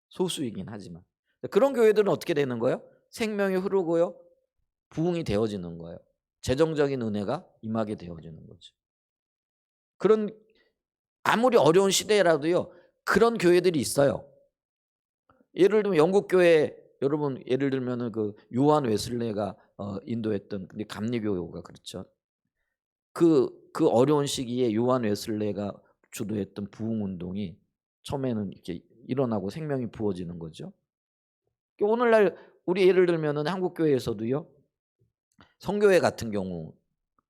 소수이긴 하지만. 그런 교회들은 어떻게 되는 거예요? 생명이 흐르고요, 부흥이 되어지는 거예요. 재정적인 은혜가 임하게 되어지는 거죠. 그런, 아무리 어려운 시대라도요, 그런 교회들이 있어요. 예를 들면 영국 교회, 여러분 예를 들면은 그 요한 웨슬레가 인도했던, 근데 감리교가 그렇죠. 그 어려운 시기에 요한 웨슬레가 주도했던 부흥 운동이 처음에는 이렇게 일어나고 생명이 부어지는 거죠. 오늘날 우리 예를 들면은 한국 교회에서도요, 성교회 같은 경우,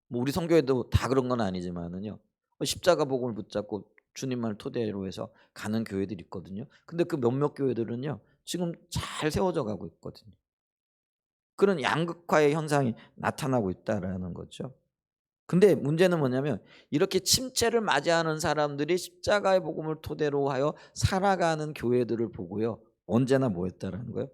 뭐 우리 성교회도 다 그런 건 아니지만은요, 십자가 복음을 붙잡고 주님만을 토대로 해서 가는 교회들이 있거든요. 근데 그 몇몇 교회들은요, 지금 잘 세워져 가고 있거든요. 그런 양극화의 현상이 나타나고 있다라는 거죠. 근데 문제는 뭐냐면 이렇게 침체를 맞이하는 사람들이 십자가의 복음을 토대로 하여 살아가는 교회들을 보고요, 언제나 뭐 했다라는 거예요?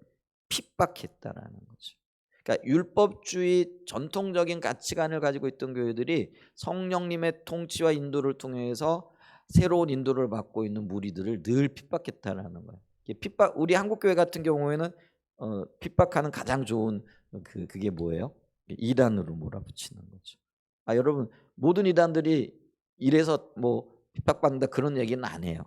핍박했다라는 거죠. 그러니까 율법주의 전통적인 가치관을 가지고 있던 교회들이 성령님의 통치와 인도를 통해서 새로운 인도를 받고 있는 무리들을 늘 핍박했다라는 거예요. 핍박, 우리 한국 교회 같은 경우에는 핍박하는 가장 좋은 그게 뭐예요? 이단으로 몰아붙이는 거죠. 여러분, 모든 이단들이 이래서 뭐 핍박받는다 그런 얘기는 안 해요.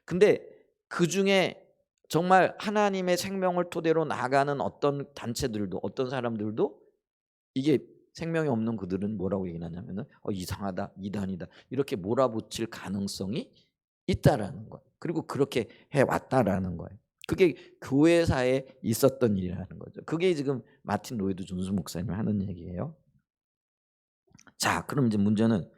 근데 그중에 정말 하나님의 생명을 토대로 나가는 어떤 단체들도, 어떤 사람들도 이게 생명이 없는 그들은 뭐라고 얘기하냐면은 이상하다, 이단이다, 이렇게 몰아붙일 가능성이 있다라는 거예요. 그리고 그렇게 해 왔다라는 거예요. 그게 교회사에 있었던 일이라는 거죠. 그게 지금 마틴 로이드 존슨 목사님이 하는 얘기예요. 자, 그럼 이제 문제는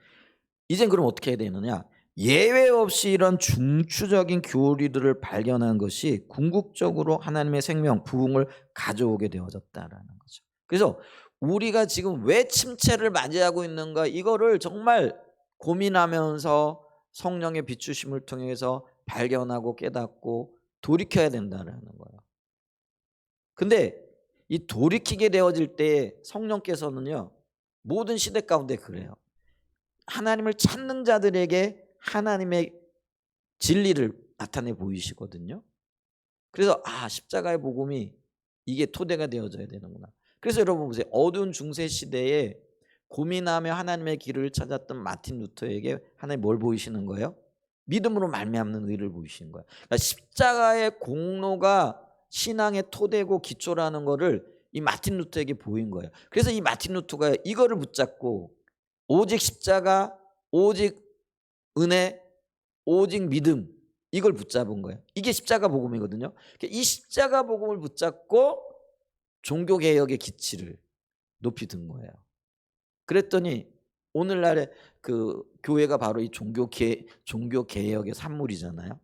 이젠 그럼 어떻게 해야 되느냐? 예외 없이 이런 중추적인 교리들을 발견한 것이 궁극적으로 하나님의 생명, 부흥을 가져오게 되어졌다라는 거죠. 그래서 우리가 지금 왜 침체를 맞이하고 있는가, 이거를 정말 고민하면서 성령의 비추심을 통해서 발견하고 깨닫고 돌이켜야 된다라는 거예요. 근데 이 돌이키게 되어질 때 성령께서는요, 모든 시대 가운데 그래요. 하나님을 찾는 자들에게 하나님의 진리를 나타내 보이시거든요. 그래서 십자가의 복음이 이게 토대가 되어져야 되는구나. 그래서 여러분 보세요. 어두운 중세 시대에 고민하며 하나님의 길을 찾았던 마틴 루터에게 하나님 뭘 보이시는 거예요? 믿음으로 말미암는 의를 보이시는 거예요. 그러니까 십자가의 공로가 신앙의 토대고 기초라는 거를 이 마틴 루터에게 보인 거예요. 그래서 이 마틴 루터가 이거를 붙잡고 오직 십자가, 오직 은혜, 오직 믿음, 이걸 붙잡은 거예요. 이게 십자가 복음이거든요. 이 십자가 복음을 붙잡고 종교개혁의 기치를 높이 든 거예요. 그랬더니 오늘날의 그 교회가 바로 이 종교개혁의 산물이잖아요.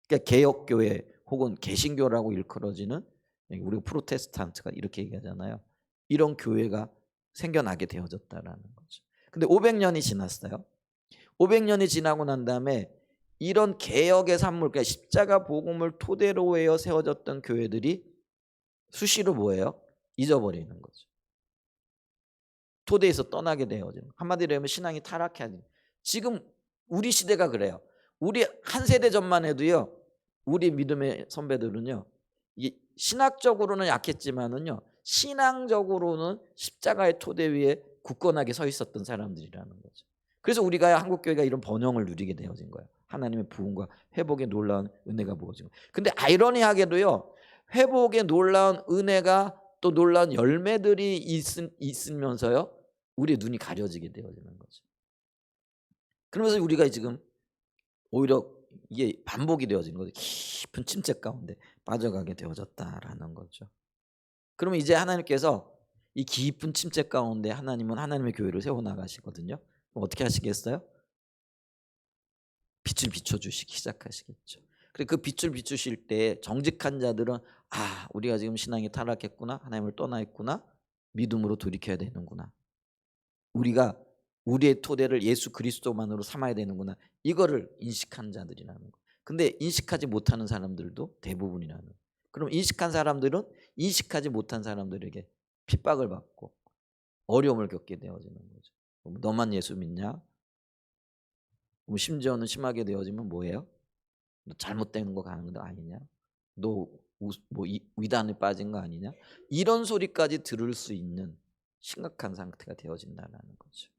그러니까 개혁교회 혹은 개신교라고 일컬어지는, 우리가 프로테스탄트가 이렇게 얘기하잖아요. 이런 교회가 생겨나게 되어졌다라는 거죠. 근데 500년이 지났어요. 500년이 지나고 난 다음에 이런 개혁의 산물, 그러니까 십자가 복음을 토대로 해서 세워졌던 교회들이 수시로 뭐예요? 잊어버리는 거죠. 토대에서 떠나게 되어지는, 한마디로 하면 신앙이 타락하는. 지금 우리 시대가 그래요. 우리 한 세대 전만 해도요, 우리 믿음의 선배들은요, 이 신학적으로는 약했지만은요, 신앙적으로는 십자가의 토대 위에 굳건하게 서 있었던 사람들이라는 거죠. 그래서 우리가 한국 교회가 이런 번영을 누리게 되어진 거예요. 하나님의 부흥과 회복의 놀라운 은혜가 부어지고. 근데 아이러니하게도요. 회복의 놀라운 은혜가 또 놀라운 열매들이 있으면서요. 우리의 눈이 가려지게 되어지는 거죠. 그러면서 우리가 지금 오히려 이게 반복이 되어지는 거죠. 깊은 침체 가운데 빠져가게 되어졌다라는 거죠. 그러면 이제 하나님께서 이 깊은 침체 가운데 하나님은 하나님의 교회를 세워나가시거든요. 그럼 어떻게 하시겠어요? 빛을 비춰주시기 시작하시겠죠. 그리고 그 빛을 비추실 때 정직한 자들은 우리가 지금 신앙이 타락했구나, 하나님을 떠나 있구나, 믿음으로 돌이켜야 되는구나, 우리가 우리의 토대를 예수 그리스도만으로 삼아야 되는구나, 이거를 인식한 자들이라는 거. 근데 인식하지 못하는 사람들도 대부분이라는 거. 그럼 인식한 사람들은 인식하지 못한 사람들에게 핍박을 받고 어려움을 겪게 되어지는 거죠. 너만 예수 믿냐? 심지어는 심하게 되어지면 뭐예요? 너 잘못된 거 가는 거 아니냐? 너 위단에 빠진 거 아니냐? 이런 소리까지 들을 수 있는 심각한 상태가 되어진다는 거죠.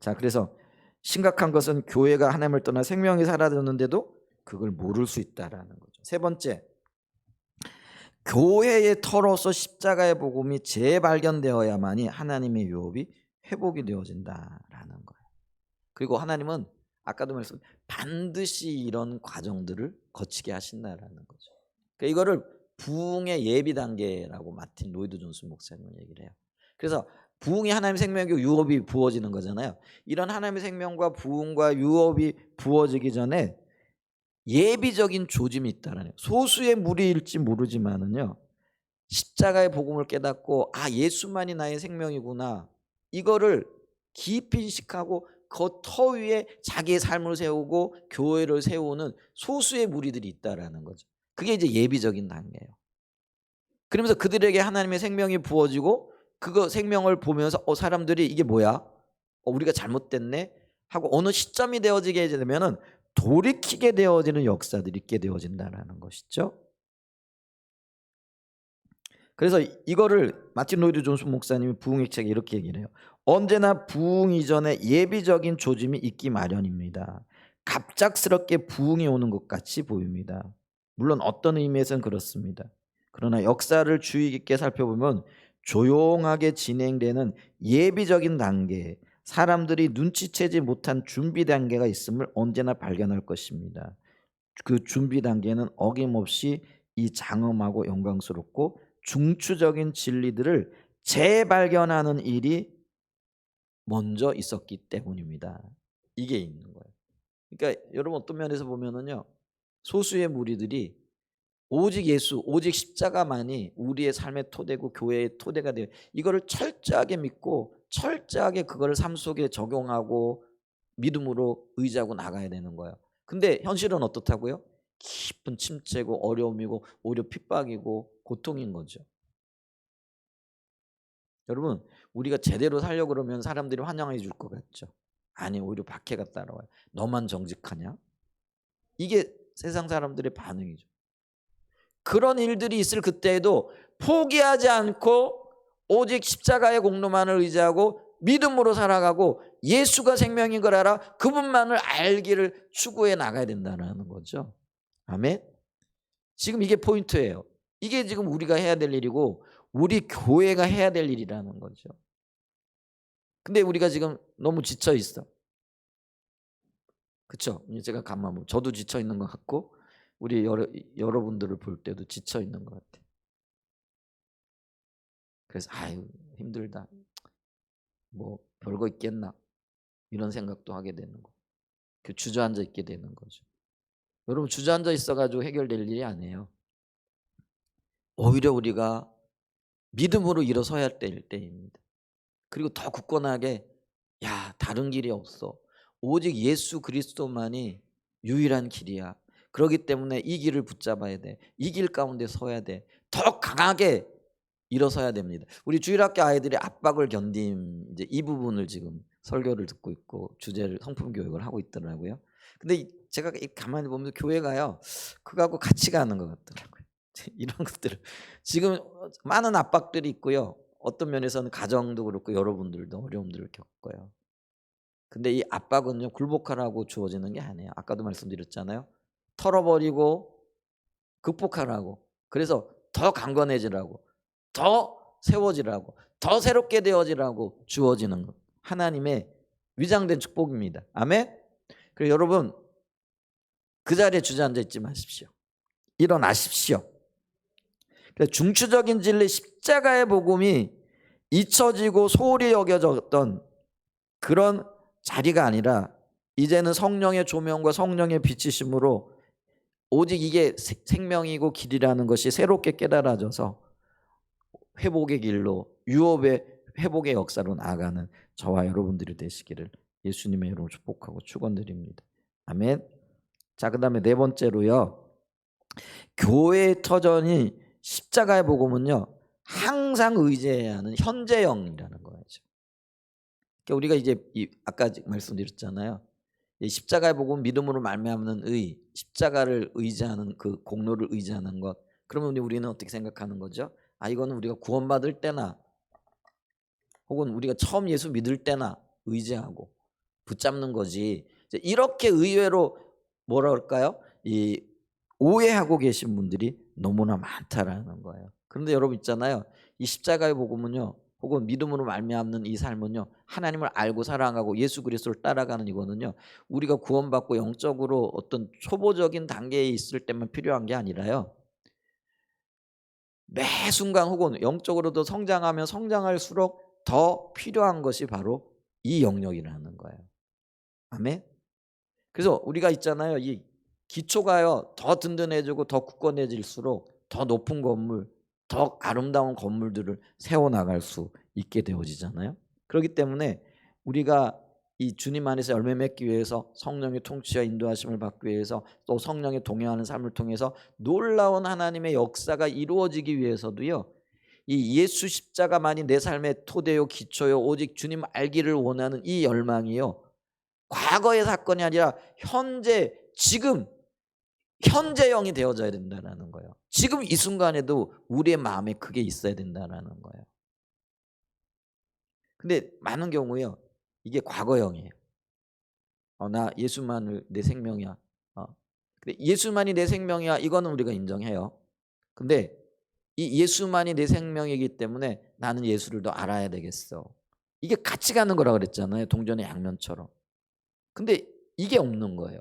자, 그래서 심각한 것은 교회가 하나님을 떠나 생명이 사라졌는데도 그걸 모를 수 있다라는 거죠. 세 번째, 교회의 터로서 십자가의 복음이 재발견되어야만이 하나님의 유업이 회복이 되어진다라는 거예요. 그리고 하나님은 아까도 말씀 반드시 이런 과정들을 거치게 하신다라는 거죠. 그러니까 이거를 부흥의 예비 단계라고 마틴 로이드 존슨 목사님은 얘기를 해요. 그래서 부흥이 하나님의 생명과 유업이 부어지는 거잖아요. 이런 하나님의 생명과 부흥과 유업이 부어지기 전에 예비적인 조짐이 있다라는 거예요. 소수의 무리일지 모르지만은요. 십자가의 복음을 깨닫고 예수만이 나의 생명이구나. 이거를 깊이 인식하고 그 터 위에 자기의 삶을 세우고 교회를 세우는 소수의 무리들이 있다라는 거죠. 그게 이제 예비적인 단계예요. 그러면서 그들에게 하나님의 생명이 부어지고 그거 생명을 보면서 사람들이 이게 뭐야? 우리가 잘못됐네 하고 어느 시점이 되어지게 되면은 돌이키게 되어지는 역사들이 있게 되어진다라는 것이죠. 그래서 이거를 마틴 로이드 존슨 목사님이 부흥의 책에 이렇게 얘기를 해요. 언제나 부흥 이전에 예비적인 조짐이 있기 마련입니다. 갑작스럽게 부흥이 오는 것 같이 보입니다. 물론 어떤 의미에서는 그렇습니다. 그러나 역사를 주의 깊게 살펴보면 조용하게 진행되는 예비적인 단계, 사람들이 눈치채지 못한 준비 단계가 있음을 언제나 발견할 것입니다. 그 준비 단계는 어김없이 이 장엄하고 영광스럽고 중추적인 진리들을 재발견하는 일이 먼저 있었기 때문입니다. 이게 있는 거예요. 그러니까 여러분 어떤 면에서 보면은요, 소수의 무리들이 오직 예수, 오직 십자가만이 우리의 삶의 토대고 교회의 토대가 돼요. 이거를 철저하게 믿고 철저하게 그거를 삶 속에 적용하고 믿음으로 의지하고 나가야 되는 거예요. 근데 현실은 어떻다고요? 깊은 침체고 어려움이고 오히려 핍박이고 고통인 거죠. 여러분, 우리가 제대로 살려고 그러면 사람들이 환영해 줄 것 같죠? 아니, 오히려 박해가 따라와요. 너만 정직하냐? 이게 세상 사람들의 반응이죠. 그런 일들이 있을 그때에도 포기하지 않고 오직 십자가의 공로만을 의지하고 믿음으로 살아가고 예수가 생명인 걸 알아 그분만을 알기를 추구해 나가야 된다는 거죠. 아멘. 지금 이게 포인트예요. 이게 지금 우리가 해야 될 일이고 우리 교회가 해야 될 일이라는 거죠. 근데 우리가 지금 너무 지쳐 있어. 그렇죠? 제가 가만 보면 저도 지쳐 있는 것 같고 우리 여러분들을 볼 때도 지쳐 있는 것 같아요. 그래서 힘들다. 뭐 별거 있겠나 이런 생각도 하게 되는 거. 주저앉아 있게 되는 거죠. 여러분 주저앉아 있어가지고 해결될 일이 아니에요. 오히려 우리가 믿음으로 일어서야 할 때입니다. 그리고 더 굳건하게 다른 길이 없어. 오직 예수 그리스도만이 유일한 길이야. 그렇기 때문에 이 길을 붙잡아야 돼. 이 길 가운데 서야 돼. 더 강하게 일어서야 됩니다. 우리 주일학교 아이들이 압박을 견딤 이제 이 부분을 지금 설교를 듣고 있고 주제를 성품 교육을 하고 있더라고요. 근데 제가 가만히 보면 교회가요 그거하고 같이 가는 것 같더라고요. 이런 것들을 지금 많은 압박들이 있고요. 어떤 면에서는 가정도 그렇고 여러분들도 어려움들을 겪어요. 근데 이 압박은요 굴복하라고 주어지는 게 아니에요. 아까도 말씀드렸잖아요. 털어버리고 극복하라고. 그래서 더 강건해지라고, 더 세워지라고, 더 새롭게 되어지라고 주어지는 것. 하나님의 위장된 축복입니다. 아멘. 그리고 여러분 그 자리에 주저앉아 있지 마십시오. 일어나십시오. 중추적인 진리 십자가의 복음이 잊혀지고 소홀히 여겨졌던 그런 자리가 아니라 이제는 성령의 조명과 성령의 빛이심으로 오직 이게 생명이고 길이라는 것이 새롭게 깨달아져서 회복의 길로, 유업의 회복의 역사로 나아가는 저와 여러분들이 되시기를 예수님의 이름으로 축복하고 축원드립니다. 아멘. 자, 그다음에 네 번째로요. 교회의 터전이 십자가의 복음은요 항상 의지해야 하는 현재형이라는 거죠. 그러니까 우리가 이제 아까 말씀드렸잖아요. 십자가의 복음 믿음으로 말미암는 의, 십자가를 의지하는 그 공로를 의지하는 것. 그러면 우리는 어떻게 생각하는 거죠? 아, 이거는 우리가 구원받을 때나 혹은 우리가 처음 예수 믿을 때나 의지하고 붙잡는 거지. 이렇게 의외로 뭐라 그럴까요? 이 오해하고 계신 분들이 너무나 많다라는 거예요. 그런데 여러분 있잖아요. 이 십자가의 복음은요. 혹은 믿음으로 말미암는 이 삶은요. 하나님을 알고 사랑하고 예수 그리스도를 따라가는 이거는요. 우리가 구원받고 영적으로 어떤 초보적인 단계에 있을 때만 필요한 게 아니라요. 매 순간 혹은 영적으로도 성장하면 성장할수록 더 필요한 것이 바로 이 영역이라는 거예요. 아멘. 그래서 우리가 있잖아요. 이 기초가요 더 든든해지고 더 굳건해질수록 더 높은 건물, 더 아름다운 건물들을 세워나갈 수 있게 되어지잖아요. 그렇기 때문에 우리가 이 주님 안에서 열매 맺기 위해서 성령의 통치와 인도하심을 받기 위해서 또 성령의 동행하는 삶을 통해서 놀라운 하나님의 역사가 이루어지기 위해서도요. 이 예수 십자가만이 내 삶의 토대요 기초요 오직 주님 알기를 원하는 이 열망이요. 과거의 사건이 아니라 현재 지금 현재형이 되어져야 된다는 거예요. 지금 이 순간에도 우리의 마음에 그게 있어야 된다는 거예요. 근데 많은 경우요 이게 과거형이에요. 나 예수만을 내 생명이야. 근데 예수만이 내 생명이야 이거는 우리가 인정해요. 근데 이 예수만이 내 생명이기 때문에 나는 예수를 더 알아야 되겠어. 이게 같이 가는 거라 그랬잖아요. 동전의 양면처럼. 근데 이게 없는 거예요.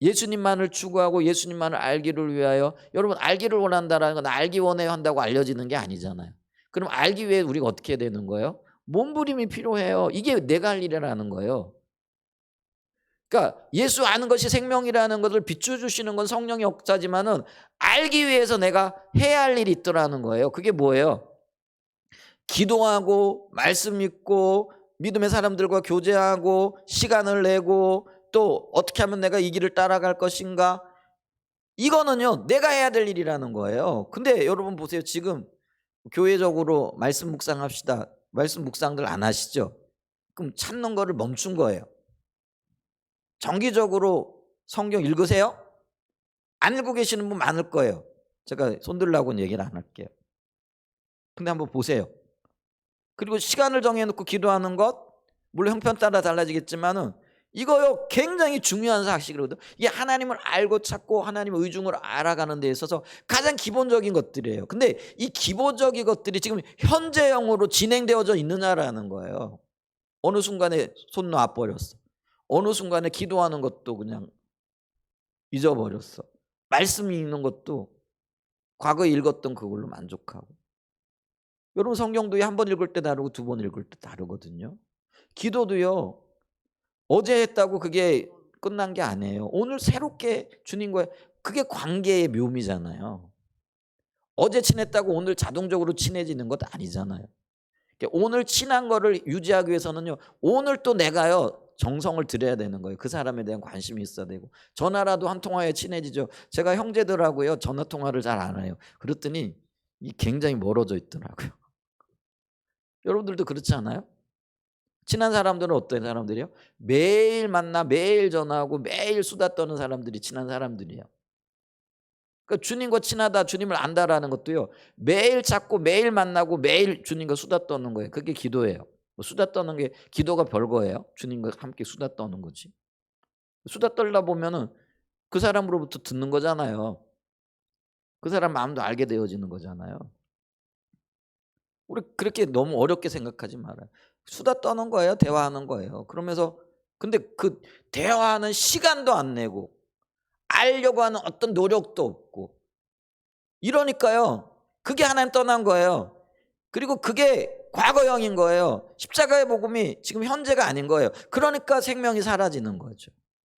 예수님만을 추구하고 예수님만을 알기를 위하여 여러분 알기를 원한다라는 건 알기 원해요 한다고 알려지는 게 아니잖아요. 그럼 알기 위해 우리가 어떻게 해야 되는 거예요? 몸부림이 필요해요. 이게 내가 할 일이라는 거예요. 그러니까 예수 아는 것이 생명이라는 것을 비춰주시는 건 성령의 역사지만은 알기 위해서 내가 해야 할 일이 있더라는 거예요. 그게 뭐예요? 기도하고 말씀 읽고 믿음의 사람들과 교제하고 시간을 내고 또 어떻게 하면 내가 이 길을 따라갈 것인가 이거는요 내가 해야 될 일이라는 거예요. 근데 여러분 보세요. 지금 교회적으로 말씀 묵상합시다. 말씀 묵상들 안 하시죠? 그럼 찾는 거를 멈춘 거예요. 정기적으로 성경 읽으세요? 안 읽고 계시는 분 많을 거예요. 제가 손들라고는 얘기를 안 할게요. 근데 한번 보세요. 그리고 시간을 정해놓고 기도하는 것 물론 형편 따라 달라지겠지만은 이거요 굉장히 중요한 사실이거든요. 이게 하나님을 알고 찾고 하나님의 의중을 알아가는 데 있어서 가장 기본적인 것들이에요. 근데 이 기본적인 것들이 지금 현재형으로 진행되어져 있느냐라는 거예요. 어느 순간에 손 놔버렸어. 어느 순간에 기도하는 것도 그냥 잊어버렸어. 말씀 읽는 것도 과거에 읽었던 그걸로 만족하고. 여러분 성경도 한 번 읽을 때 다르고 두 번 읽을 때 다르거든요. 기도도요. 어제 했다고 그게 끝난 게 아니에요. 오늘 새롭게 주님과 그게 관계의 묘미잖아요. 어제 친했다고 오늘 자동적으로 친해지는 것도 아니잖아요. 오늘 친한 거를 유지하기 위해서는요. 오늘 또 내가요. 정성을 들여야 되는 거예요. 그 사람에 대한 관심이 있어야 되고. 전화라도 한 통화에 친해지죠. 제가 형제들하고요. 전화 통화를 잘 안 해요. 그랬더니 굉장히 멀어져 있더라고요. 여러분들도 그렇지 않아요? 친한 사람들은 어떤 사람들이요? 매일 만나 매일 전화하고 매일 수다 떠는 사람들이 친한 사람들이에요. 그러니까 주님과 친하다 주님을 안다라는 것도요. 매일 찾고 매일 만나고 매일 주님과 수다 떠는 거예요. 그게 기도예요. 뭐 수다 떠는 게 기도가 별거예요? 주님과 함께 수다 떠는 거지. 수다 떨다 보면은 그 사람으로부터 듣는 거잖아요. 그 사람 마음도 알게 되어지는 거잖아요. 우리 그렇게 너무 어렵게 생각하지 말아요. 수다 떠는 거예요. 대화하는 거예요. 그러면서 근데 그 대화하는 시간도 안 내고 알려고 하는 어떤 노력도 없고 이러니까요. 그게 하나님 떠난 거예요. 그리고 그게 과거형인 거예요. 십자가의 복음이 지금 현재가 아닌 거예요. 그러니까 생명이 사라지는 거죠.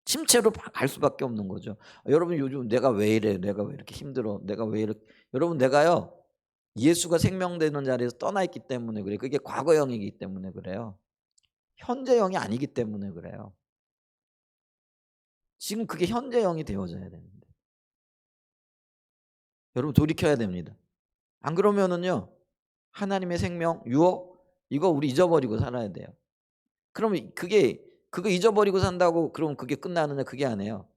침체로 갈 수밖에 없는 거죠. 여러분 요즘 내가 왜 이래? 내가 왜 이렇게 힘들어? 내가 왜 이렇게 여러분 내가요. 예수가 생명되는 자리에서 떠나 있기 때문에 그래요. 그게 과거형이기 때문에 그래요. 현재형이 아니기 때문에 그래요. 지금 그게 현재형이 되어져야 되는데. 여러분 돌이켜야 됩니다. 안 그러면은요. 하나님의 생명, 유업 이거 우리 잊어버리고 살아야 돼요. 그러면 그거 잊어버리고 산다고 그럼 그게 끝나느냐? 그게 아니에요.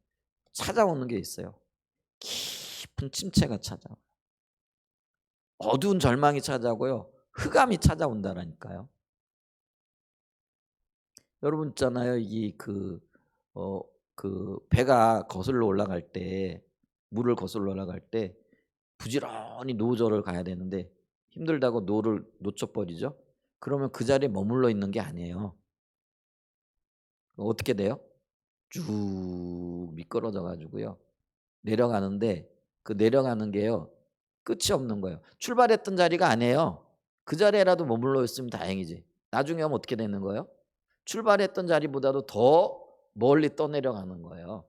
찾아오는 게 있어요. 깊은 침체가 찾아와요. 어두운 절망이 찾아오고요. 흑암이 찾아온다라니까요. 여러분 있잖아요. 그 배가 거슬러 올라갈 때 물을 거슬러 올라갈 때 부지런히 노저를 가야 되는데 힘들다고 노를 놓쳐버리죠. 그러면 그 자리에 머물러 있는 게 아니에요. 어떻게 돼요? 쭉 미끄러져 가지고요. 내려가는데 그 내려가는 게요. 끝이 없는 거예요. 출발했던 자리가 아니에요. 그 자리에라도 머물러 있으면 다행이지. 나중에 하면 어떻게 되는 거예요? 출발했던 자리보다도 더 멀리 떠내려가는 거예요.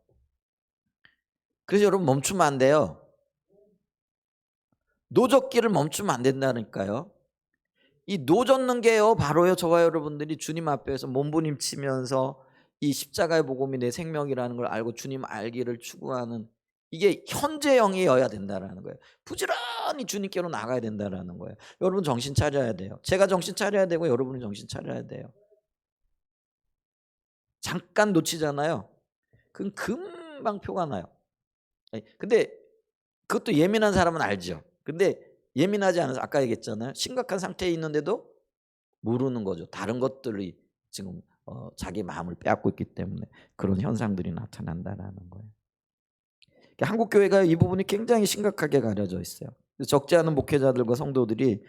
그래서 여러분 멈추면 안 돼요. 노젓기를 멈추면 안 된다니까요. 이 노젓는 게요 바로요 저와 여러분들이 주님 앞에서 몸부림치면서 이 십자가의 복음이 내 생명이라는 걸 알고 주님 알기를 추구하는 이게 현재형이어야 된다라는 거예요. 부지런히 주님께로 나가야 된다라는 거예요. 여러분 정신 차려야 돼요. 제가 정신 차려야 되고 여러분이 정신 차려야 돼요. 잠깐 놓치잖아요. 그럼 금방 표가 나요. 근데 그것도 예민한 사람은 알죠. 근데 예민하지 않아서 아까 얘기했잖아요. 심각한 상태에 있는데도 모르는 거죠. 다른 것들이 지금 자기 마음을 빼앗고 있기 때문에 그런 현상들이 나타난다라는 거예요. 그러니까 한국 교회가 이 부분이 굉장히 심각하게 가려져 있어요. 적지 않은 목회자들과 성도들이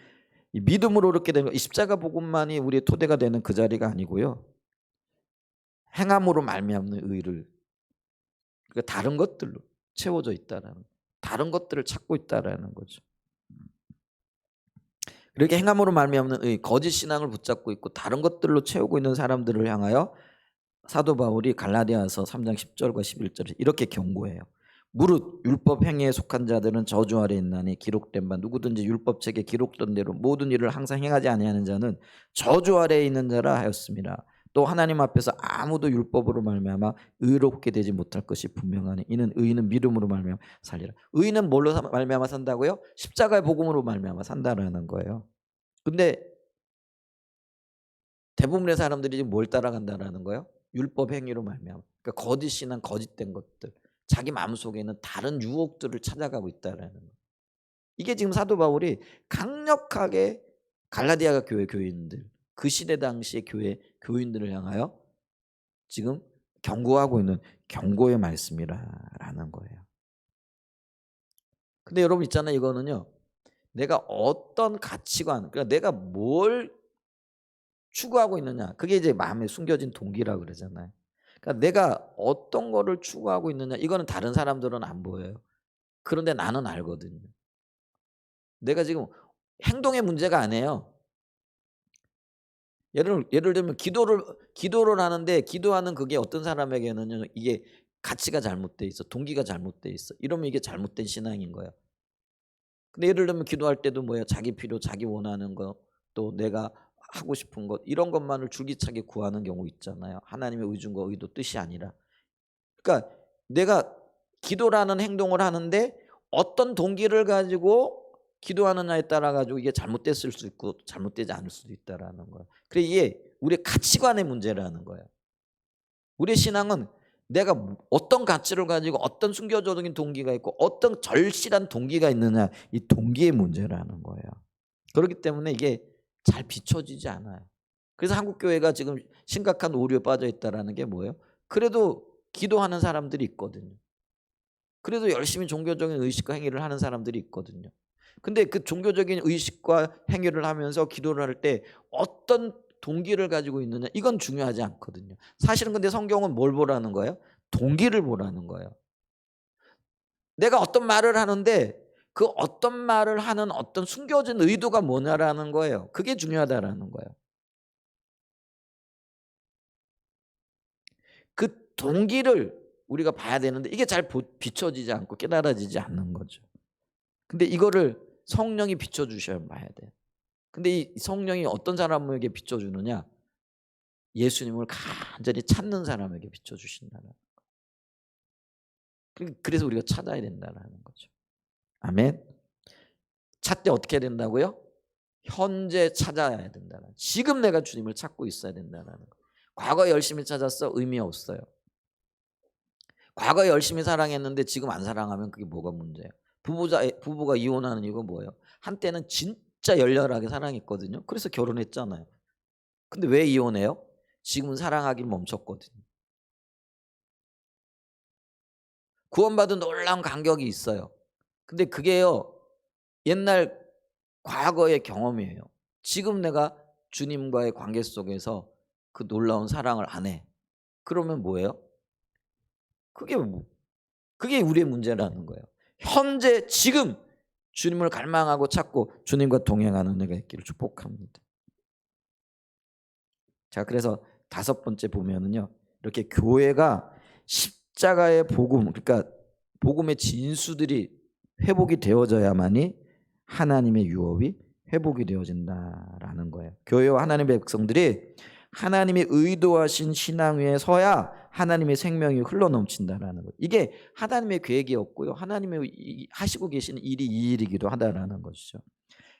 이 믿음으로 이렇게 되는 이 십자가 복음만이 우리의 토대가 되는 그 자리가 아니고요. 행함으로 말미암는 의를 그러니까 다른 것들로 채워져 있다라는 다른 것들을 찾고 있다라는 거죠. 그렇게 행함으로 말미암는 의 거짓 신앙을 붙잡고 있고 다른 것들로 채우고 있는 사람들을 향하여 사도 바울이 갈라디아서 3장 10절과 11절에 이렇게 경고해요. 무릇 율법 행위에 속한 자들은 저주 아래 있나니 기록된 바 누구든지 율법책에 기록된 대로 모든 일을 항상 행하지 아니하는 자는 저주 아래에 있는 자라 하였습니다. 또 하나님 앞에서 아무도 율법으로 말미암아 의롭게 되지 못할 것이 분명하니 이는 의인은 믿음으로 말미암아 살리라. 의인은 뭘로 말미암아 산다고요? 십자가의 복음으로 말미암아 산다라는 거예요. 근데 대부분의 사람들이 지금 뭘 따라간다라는 거예요? 율법 행위로 말미암아. 그러니까 거짓 신앙, 거짓된 것들, 자기 마음속에는 다른 유혹들을 찾아가고 있다라는 거. 이게 지금 사도 바울이 강력하게 갈라디아 교회 교인들, 그 시대 당시의 교회 교인들을 향하여 지금 경고하고 있는 경고의 말씀이라는 거예요. 근데 여러분 있잖아요. 이거는요. 내가 어떤 가치관, 그러니까 내가 뭘 추구하고 있느냐. 그게 이제 마음에 숨겨진 동기라고 그러잖아요. 그러니까 내가 어떤 거를 추구하고 있느냐. 이거는 다른 사람들은 안 보여요. 그런데 나는 알거든요. 내가 지금 행동의 문제가 아니에요. 예를 들면 기도를 하는데 기도하는 그게 어떤 사람에게는요. 이게 가치가 잘못돼 있어. 동기가 잘못돼 있어. 이러면 이게 잘못된 신앙인 거예요. 근데 예를 들면 기도할 때도 뭐예요? 자기 필요, 자기 원하는 거, 또 내가 하고 싶은 것 이런 것만을 줄기차게 구하는 경우 있잖아요. 하나님의 의중과 의도 뜻이 아니라. 그러니까 내가 기도라는 행동을 하는데 어떤 동기를 가지고 기도하느냐에 따라 가지고 이게 잘못됐을 수 있고 잘못되지 않을 수도 있다라는 거예요. 그래 이게 우리의 가치관의 문제라는 거예요. 우리의 신앙은 내가 어떤 가치를 가지고 어떤 순교적인 동기가 있고 어떤 절실한 동기가 있느냐 이 동기의 문제라는 거예요. 그렇기 때문에 이게 잘 비춰지지 않아요. 그래서 한국 교회가 지금 심각한 오류에 빠져 있다라는 게 뭐예요? 그래도 기도하는 사람들이 있거든요. 그래도 열심히 종교적인 의식과 행위를 하는 사람들이 있거든요. 근데 그 종교적인 의식과 행위를 하면서 기도를 할 때 어떤 동기를 가지고 있느냐, 이건 중요하지 않거든요. 사실은 근데 성경은 뭘 보라는 거예요? 동기를 보라는 거예요. 내가 어떤 말을 하는데 그 어떤 말을 하는 어떤 숨겨진 의도가 뭐냐라는 거예요. 그게 중요하다라는 거예요. 그 동기를 우리가 봐야 되는데 이게 잘 비춰지지 않고 깨달아지지 않는 거죠. 근데 이거를 성령이 비춰주셔야 봐야 돼요. 근데 이 성령이 어떤 사람에게 비춰주느냐? 예수님을 간절히 찾는 사람에게 비춰주신다는. 그래서 우리가 찾아야 된다는 거죠. 아멘. 찾되 어떻게 된다고요? 현재 찾아야 된다는. 지금 내가 주님을 찾고 있어야 된다는 거. 과거에 열심히 찾았어? 의미 없어요. 과거에 열심히 사랑했는데 지금 안 사랑하면 그게 뭐가 문제예요? 부부가 이혼하는 이유가 뭐예요? 한때는 진짜 열렬하게 사랑했거든요. 그래서 결혼했잖아요. 근데 왜 이혼해요? 지금은 사랑하길 멈췄거든요. 구원받은 놀라운 간격이 있어요. 근데 그게요, 옛날 과거의 경험이에요. 지금 내가 주님과의 관계 속에서 그 놀라운 사랑을 안 해. 그러면 뭐예요? 그게 우리의 문제라는 거예요. 현재 지금 주님을 갈망하고 찾고 주님과 동행하는 은혜가 있기를 축복합니다. 자, 그래서 다섯 번째 보면은요, 이렇게 교회가 십자가의 복음, 그러니까 복음의 진수들이 회복이 되어져야만이 하나님의 유업이 회복이 되어진다라는 거예요. 교회와 하나님의 백성들이 하나님이 의도하신 신앙 위에 서야 하나님의 생명이 흘러넘친다라는 거예요. 이게 하나님의 계획이었고요, 하나님의 하시고 계시는 일이 이 일이기도 하다라는 것이죠.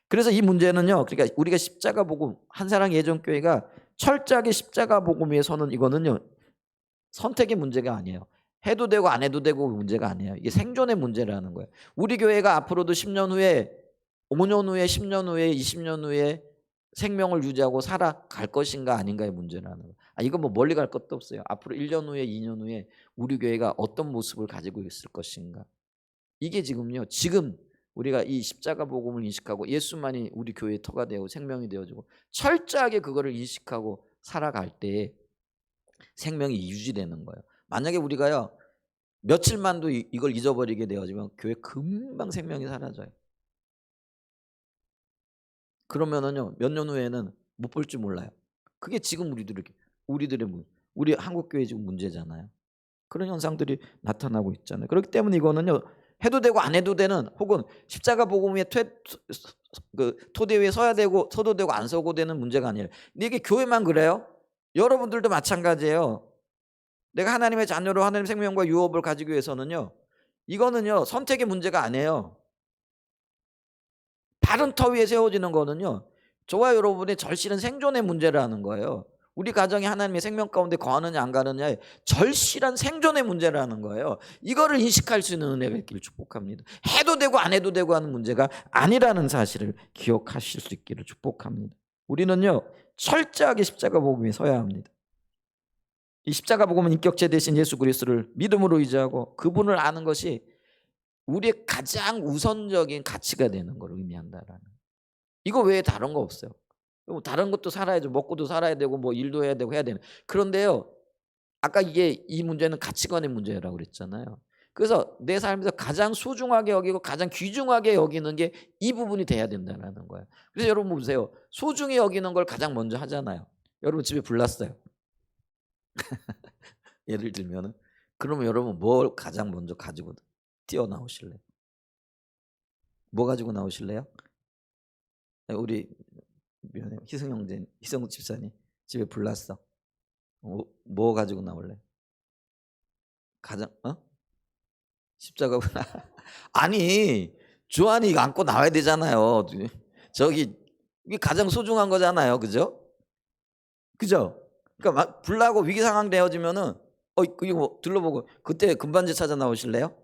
그래서 이 문제는요, 그러니까 우리가 십자가 복음, 한사랑 예전교회가 철저하게 십자가 복음 위에 서는 이거는요, 선택의 문제가 아니에요. 해도 되고 안 해도 되고 문제가 아니에요. 이게 생존의 문제라는 거예요. 우리 교회가 앞으로도 10년 후에, 5년 후에, 10년 후에, 20년 후에 생명을 유지하고 살아갈 것인가 아닌가의 문제라는 거예요. 이건 뭐 멀리 갈 것도 없어요. 앞으로 1년 후에, 2년 후에 우리 교회가 어떤 모습을 가지고 있을 것인가. 이게 지금요, 지금 우리가 이 십자가 복음을 인식하고 예수만이 우리 교회의 터가 되고 생명이 되어지고 철저하게 그거를 인식하고 살아갈 때 생명이 유지되는 거예요. 만약에 우리가요, 며칠만도 이걸 잊어버리게 되어지면 교회 금방 생명이 사라져요. 그러면은요, 몇 년 후에는 못 볼 줄 몰라요. 그게 지금 우리 한국 교회 지금 문제잖아요. 그런 현상들이 나타나고 있잖아요. 그렇기 때문에 이거는요, 해도 되고 안 해도 되는, 혹은 십자가 복음 위에 토대 위에 서야 되고 서도 되고 안 서고 되는 문제가 아니에요. 근데 이게 교회만 그래요? 여러분들도 마찬가지예요. 내가 하나님의 자녀로 하나님의 생명과 유업을 가지기 위해서는요, 이거는요, 선택의 문제가 아니에요. 바른 터 위에 세워지는 거는요, 저와 여러분의 절실한 생존의 문제라는 거예요. 우리 가정이 하나님의 생명 가운데 거하느냐 안 가느냐의 절실한 생존의 문제라는 거예요. 이거를 인식할 수 있는 은혜가 있기를 축복합니다. 해도 되고 안 해도 되고 하는 문제가 아니라는 사실을 기억하실 수 있기를 축복합니다. 우리는요, 철저하게 십자가 복음에 서야 합니다. 이 십자가 복음은 인격체 대신 예수 그리스도를 믿음으로 의지하고 그분을 아는 것이 우리의 가장 우선적인 가치가 되는 걸 의미한다라는. 이거 외에 다른 거 없어요. 다른 것도 살아야죠. 먹고도 살아야 되고 뭐 일도 해야 되고 해야 되는. 그런데요, 아까 이 문제는 가치관의 문제라고 그랬잖아요. 그래서 내 삶에서 가장 소중하게 여기고 가장 귀중하게 여기는 게 이 부분이 돼야 된다는 거예요. 그래서 여러분 보세요. 소중히 여기는 걸 가장 먼저 하잖아요. 여러분 집에 불 났어요. 예를 들면은, 그러면 여러분 뭘 가장 먼저 가지고 뛰어나오실래요? 뭐 가지고 나오실래요? 우리 희승 형제, 희성 집사님 집에 불 났어. 뭐 가지고 나올래? 가장 십자가구나. 아니, 주한이 이거 안고 나와야 되잖아요. 저기 이게 가장 소중한 거잖아요, 그죠? 그죠? 그러니까 막 불나고 위기 상황 되어지면은 이거 뭐 둘러보고 그때 금반지 찾아 나오실래요?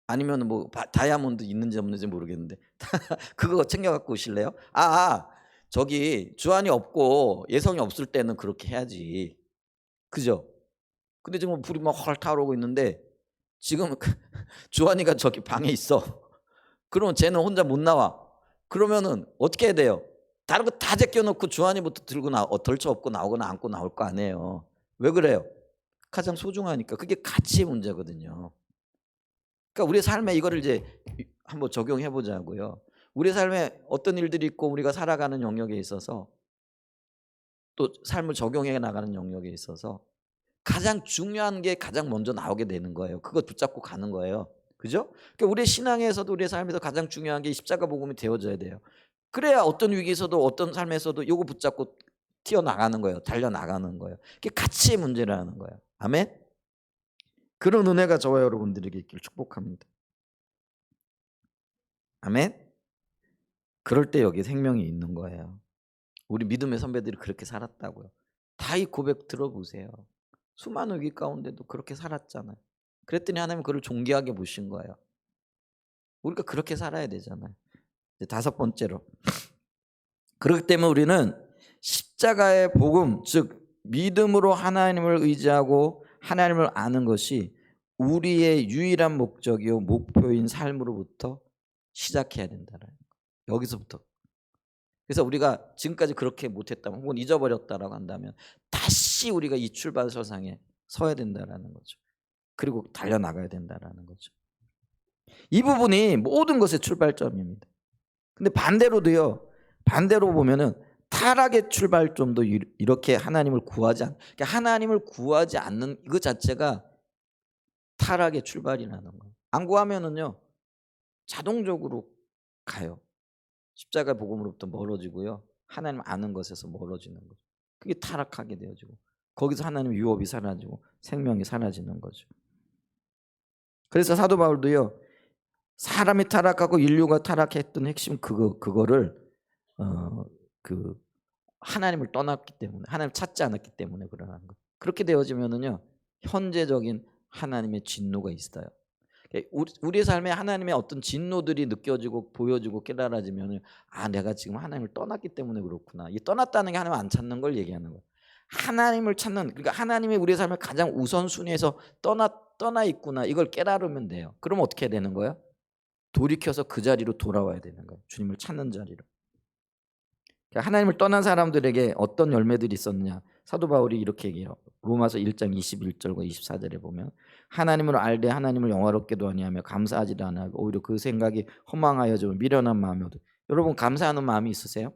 아니면 뭐 다이아몬드 있는지 없는지 모르겠는데 그거 챙겨 갖고 오실래요? 저기 주안이 없고 예성이 없을 때는 그렇게 해야지. 그죠? 근데 지금 불이 막 헐 타오르고 있는데 지금 주안이가 저기 방에 있어. 그러면 쟤는 혼자 못 나와. 그러면은 어떻게 해야 돼요? 다른 거 다 제껴놓고 주안이부터 들고 덜쳐 업고 나오거나 안고 나올 거 아니에요. 왜 그래요? 가장 소중하니까. 그게 가치의 문제거든요. 그러니까 우리 삶에 이거를 이제 한번 적용해 보자고요. 우리 삶에 어떤 일들이 있고 우리가 살아가는 영역에 있어서 또 삶을 적용해 나가는 영역에 있어서 가장 중요한 게 가장 먼저 나오게 되는 거예요. 그거 붙잡고 가는 거예요. 그죠? 그러니까 우리 신앙에서도 우리 삶에서 가장 중요한 게 십자가 복음이 되어져야 돼요. 그래야 어떤 위기에서도 어떤 삶에서도 요거 붙잡고 튀어나가는 거예요. 달려나가는 거예요. 그게 가치의 문제라는 거예요. 아멘? 그런 은혜가 저와 여러분들에게 있기를 축복합니다. 아멘? 그럴 때 여기 생명이 있는 거예요. 우리 믿음의 선배들이 그렇게 살았다고요. 다 이 고백 들어보세요. 수많은 위기 가운데도 그렇게 살았잖아요. 그랬더니 하나님은 그를 존귀하게 보신 거예요. 우리가 그렇게 살아야 되잖아요. 이제 다섯 번째로, 그렇기 때문에 우리는 십자가의 복음, 즉 믿음으로 하나님을 의지하고 하나님을 아는 것이 우리의 유일한 목적이요 목표인 삶으로부터 시작해야 된다는 거예요. 여기서부터. 그래서 우리가 지금까지 그렇게 못했다면 혹은 잊어버렸다라고 한다면 다시 우리가 이 출발선상에 서야 된다라는 거죠. 그리고 달려나가야 된다라는 거죠. 이 부분이 모든 것의 출발점입니다. 근데 반대로도요. 반대로 보면은 타락의 출발점도 이렇게 하나님을 구하지 그러니까 하나님을 구하지 않는 이것 자체가 타락의 출발이라는 거예요. 안 구하면은요. 자동적으로 가요. 십자가 복음으로부터 멀어지고요. 하나님 아는 것에서 멀어지는 거죠. 그게 타락하게 되어지고 거기서 하나님의 유업이 사라지고 생명이 사라지는 거죠. 그래서 사도 바울도요. 사람이 타락하고 인류가 타락했던 핵심 그거를 그 하나님을 떠났기 때문에 하나님을 찾지 않았기 때문에 그러는 거. 그렇게 되어지면은요. 현재적인 하나님의 진노가 있어요. 우리의 삶에 하나님의 어떤 진노들이 느껴지고 보여지고 깨달아지면 내가 지금 하나님을 떠났기 때문에 그렇구나. 이 떠났다는 게 하나님 안 찾는 걸 얘기하는 거예요. 하나님을 찾는, 그러니까 하나님이 우리의 삶을 가장 우선순위에서 떠나 있구나. 이걸 깨달으면 돼요. 그럼 어떻게 되는 거예요? 돌이켜서 그 자리로 돌아와야 되는 거예요. 주님을 찾는 자리로. 그러니까 하나님을 떠난 사람들에게 어떤 열매들이 있었느냐. 사도 바울이 이렇게 얘기해요. 로마서 1장 21절과 24절에 보면 하나님을 알되 하나님을 영화롭게도 아니하며 감사하지도 않아하고 오히려 그 생각이 허망하여 좀 미련한 마음이 얻어. 여러분 감사하는 마음이 있으세요?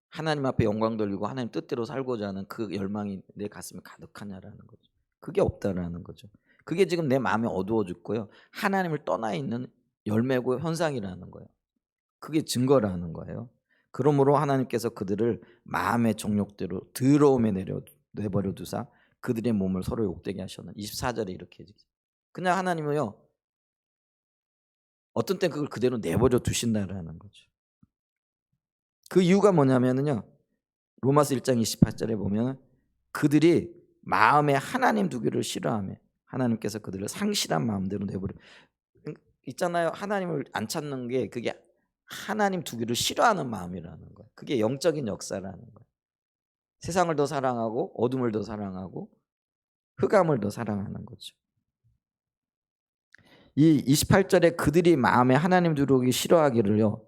하나님 앞에 영광 돌리고 하나님 뜻대로 살고자 하는 그 열망이 내 가슴에 가득하냐라는 거죠. 그게 없다라는 거죠. 그게 지금 내 마음이 어두워 죽고요. 하나님을 떠나 있는 열매고 현상이라는 거예요. 그게 증거라는 거예요. 그러므로 하나님께서 그들을 마음의 정욕대로 더러움에 내버려 두사 그들의 몸을 서로 욕되게 하셨는 24절에 이렇게 얘기해요. 그냥 하나님은요. 어떤 땐 그걸 그대로 내버려 두신다라는 거죠. 그 이유가 뭐냐면요. 로마서 1장 28절에 보면 그들이 마음에 하나님 두기를 싫어하며 하나님께서 그들을 상실한 마음대로 내버려 있잖아요. 하나님을 안 찾는 게 그게 하나님 두기를 싫어하는 마음이라는 거예요. 그게 영적인 역사라는 거예요. 세상을 더 사랑하고 어둠을 더 사랑하고 흑암을 더 사랑하는 거죠. 이 28절에 그들이 마음에 하나님 두기 싫어하기를요.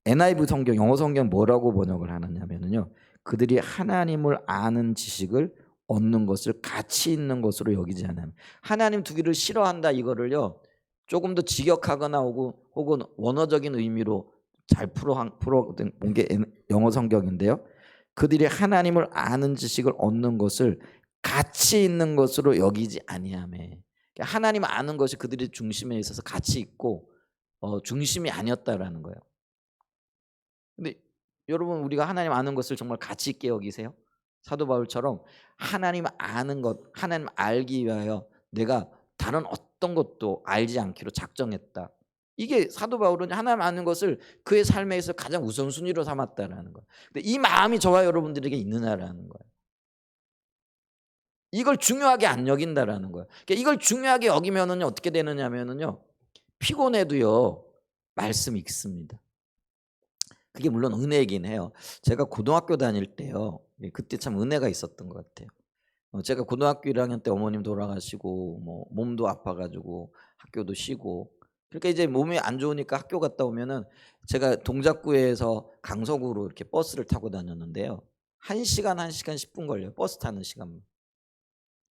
NIV 성경, 영어 성경 뭐라고 번역을 하느냐면요. 그들이 하나님을 아는 지식을 얻는 것을 가치 있는 것으로 여기지 않아요. 하나님 두기를 싫어한다 이거를요. 조금 더 직역하거나 혹은 원어적인 의미로 잘 풀어본 게 영어 성경인데요. 그들이 하나님을 아는 지식을 얻는 것을 가치 있는 것으로 여기지 아니하며 하나님 아는 것이 그들의 중심에 있어서 가치 있고 중심이 아니었다라는 거예요. 근데 여러분 우리가 하나님 아는 것을 정말 가치 있게 여기세요? 사도 바울처럼 하나님 아는 것, 하나님 알기 위하여 내가 다른 어떤 것도 알지 않기로 작정했다. 이게 사도 바울은 하나님 아는 것을 그의 삶에서 가장 우선순위로 삼았다라는 거예요. 근데 이 마음이 저와 여러분들에게 있느냐라는 거예요. 이걸 중요하게 안 여긴다라는 거예요. 그러니까 이걸 중요하게 여기면은요 어떻게 되느냐면은요 피곤해도요 말씀 읽습니다. 그게 물론 은혜이긴 해요. 제가 고등학교 다닐 때요. 그때 참 은혜가 있었던 것 같아요. 제가 고등학교 1학년 때 어머님 돌아가시고 뭐 몸도 아파 가지고 학교도 쉬고 그러니까 이제 몸이 안 좋으니까 학교 갔다 오면은 제가 동작구에서 강서구로 이렇게 버스를 타고 다녔는데요. 1시간, 1시간 10분 걸려요. 버스 타는 시간만.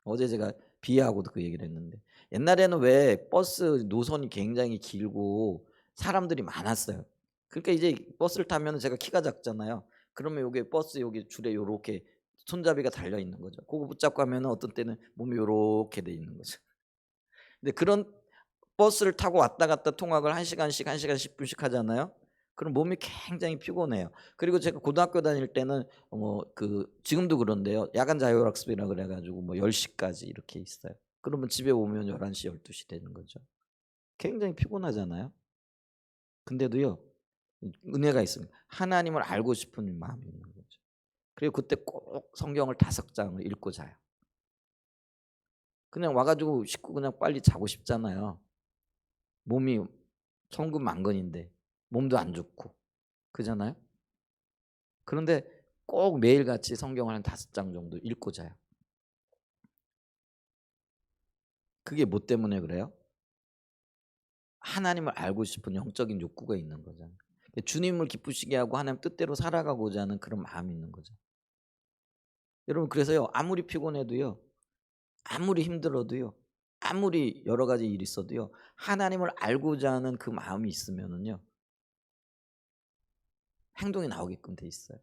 어제 제가 비하하고도 그 얘기를 했는데 옛날에는 왜 버스 노선이 굉장히 길고 사람들이 많았어요. 그러니까 이제 버스를 타면 제가 키가 작잖아요. 그러면 요게 버스 여기 줄에 요렇게 손잡이가 달려 있는 거죠. 그거 붙잡고 하면은 어떤 때는 몸이 요렇게 돼 있는 거죠. 근데 그런 버스를 타고 왔다 갔다 통학을 1시간씩 1시간 10분씩 하잖아요. 그럼 몸이 굉장히 피곤해요. 그리고 제가 고등학교 다닐 때는 지금도 그런데요. 야간 자율학습이라 그래 가지고 뭐 10시까지 이렇게 있어요. 그러면 집에 오면 11시 12시 되는 거죠. 굉장히 피곤하잖아요. 근데도요. 은혜가 있습니다. 하나님을 알고 싶은 마음이 있는 거죠. 그리고 그때 꼭 성경을 5장을 읽고 자요. 그냥 와 가지고 씻고 그냥 빨리 자고 싶잖아요. 몸이 천근만근인데 몸도 안 좋고. 그잖아요. 그런데 꼭 매일같이 성경을 한 5장 정도 읽고 자요. 그게 뭐 때문에 그래요? 하나님을 알고 싶은 영적인 욕구가 있는 거잖아요. 주님을 기쁘시게 하고 하나님 뜻대로 살아가고자 하는 그런 마음이 있는 거죠. 여러분 그래서요. 아무리 피곤해도요. 아무리 힘들어도요. 아무리 여러 가지 일이 있어도요. 하나님을 알고자 하는 그 마음이 있으면은요. 행동이 나오게끔 돼 있어요.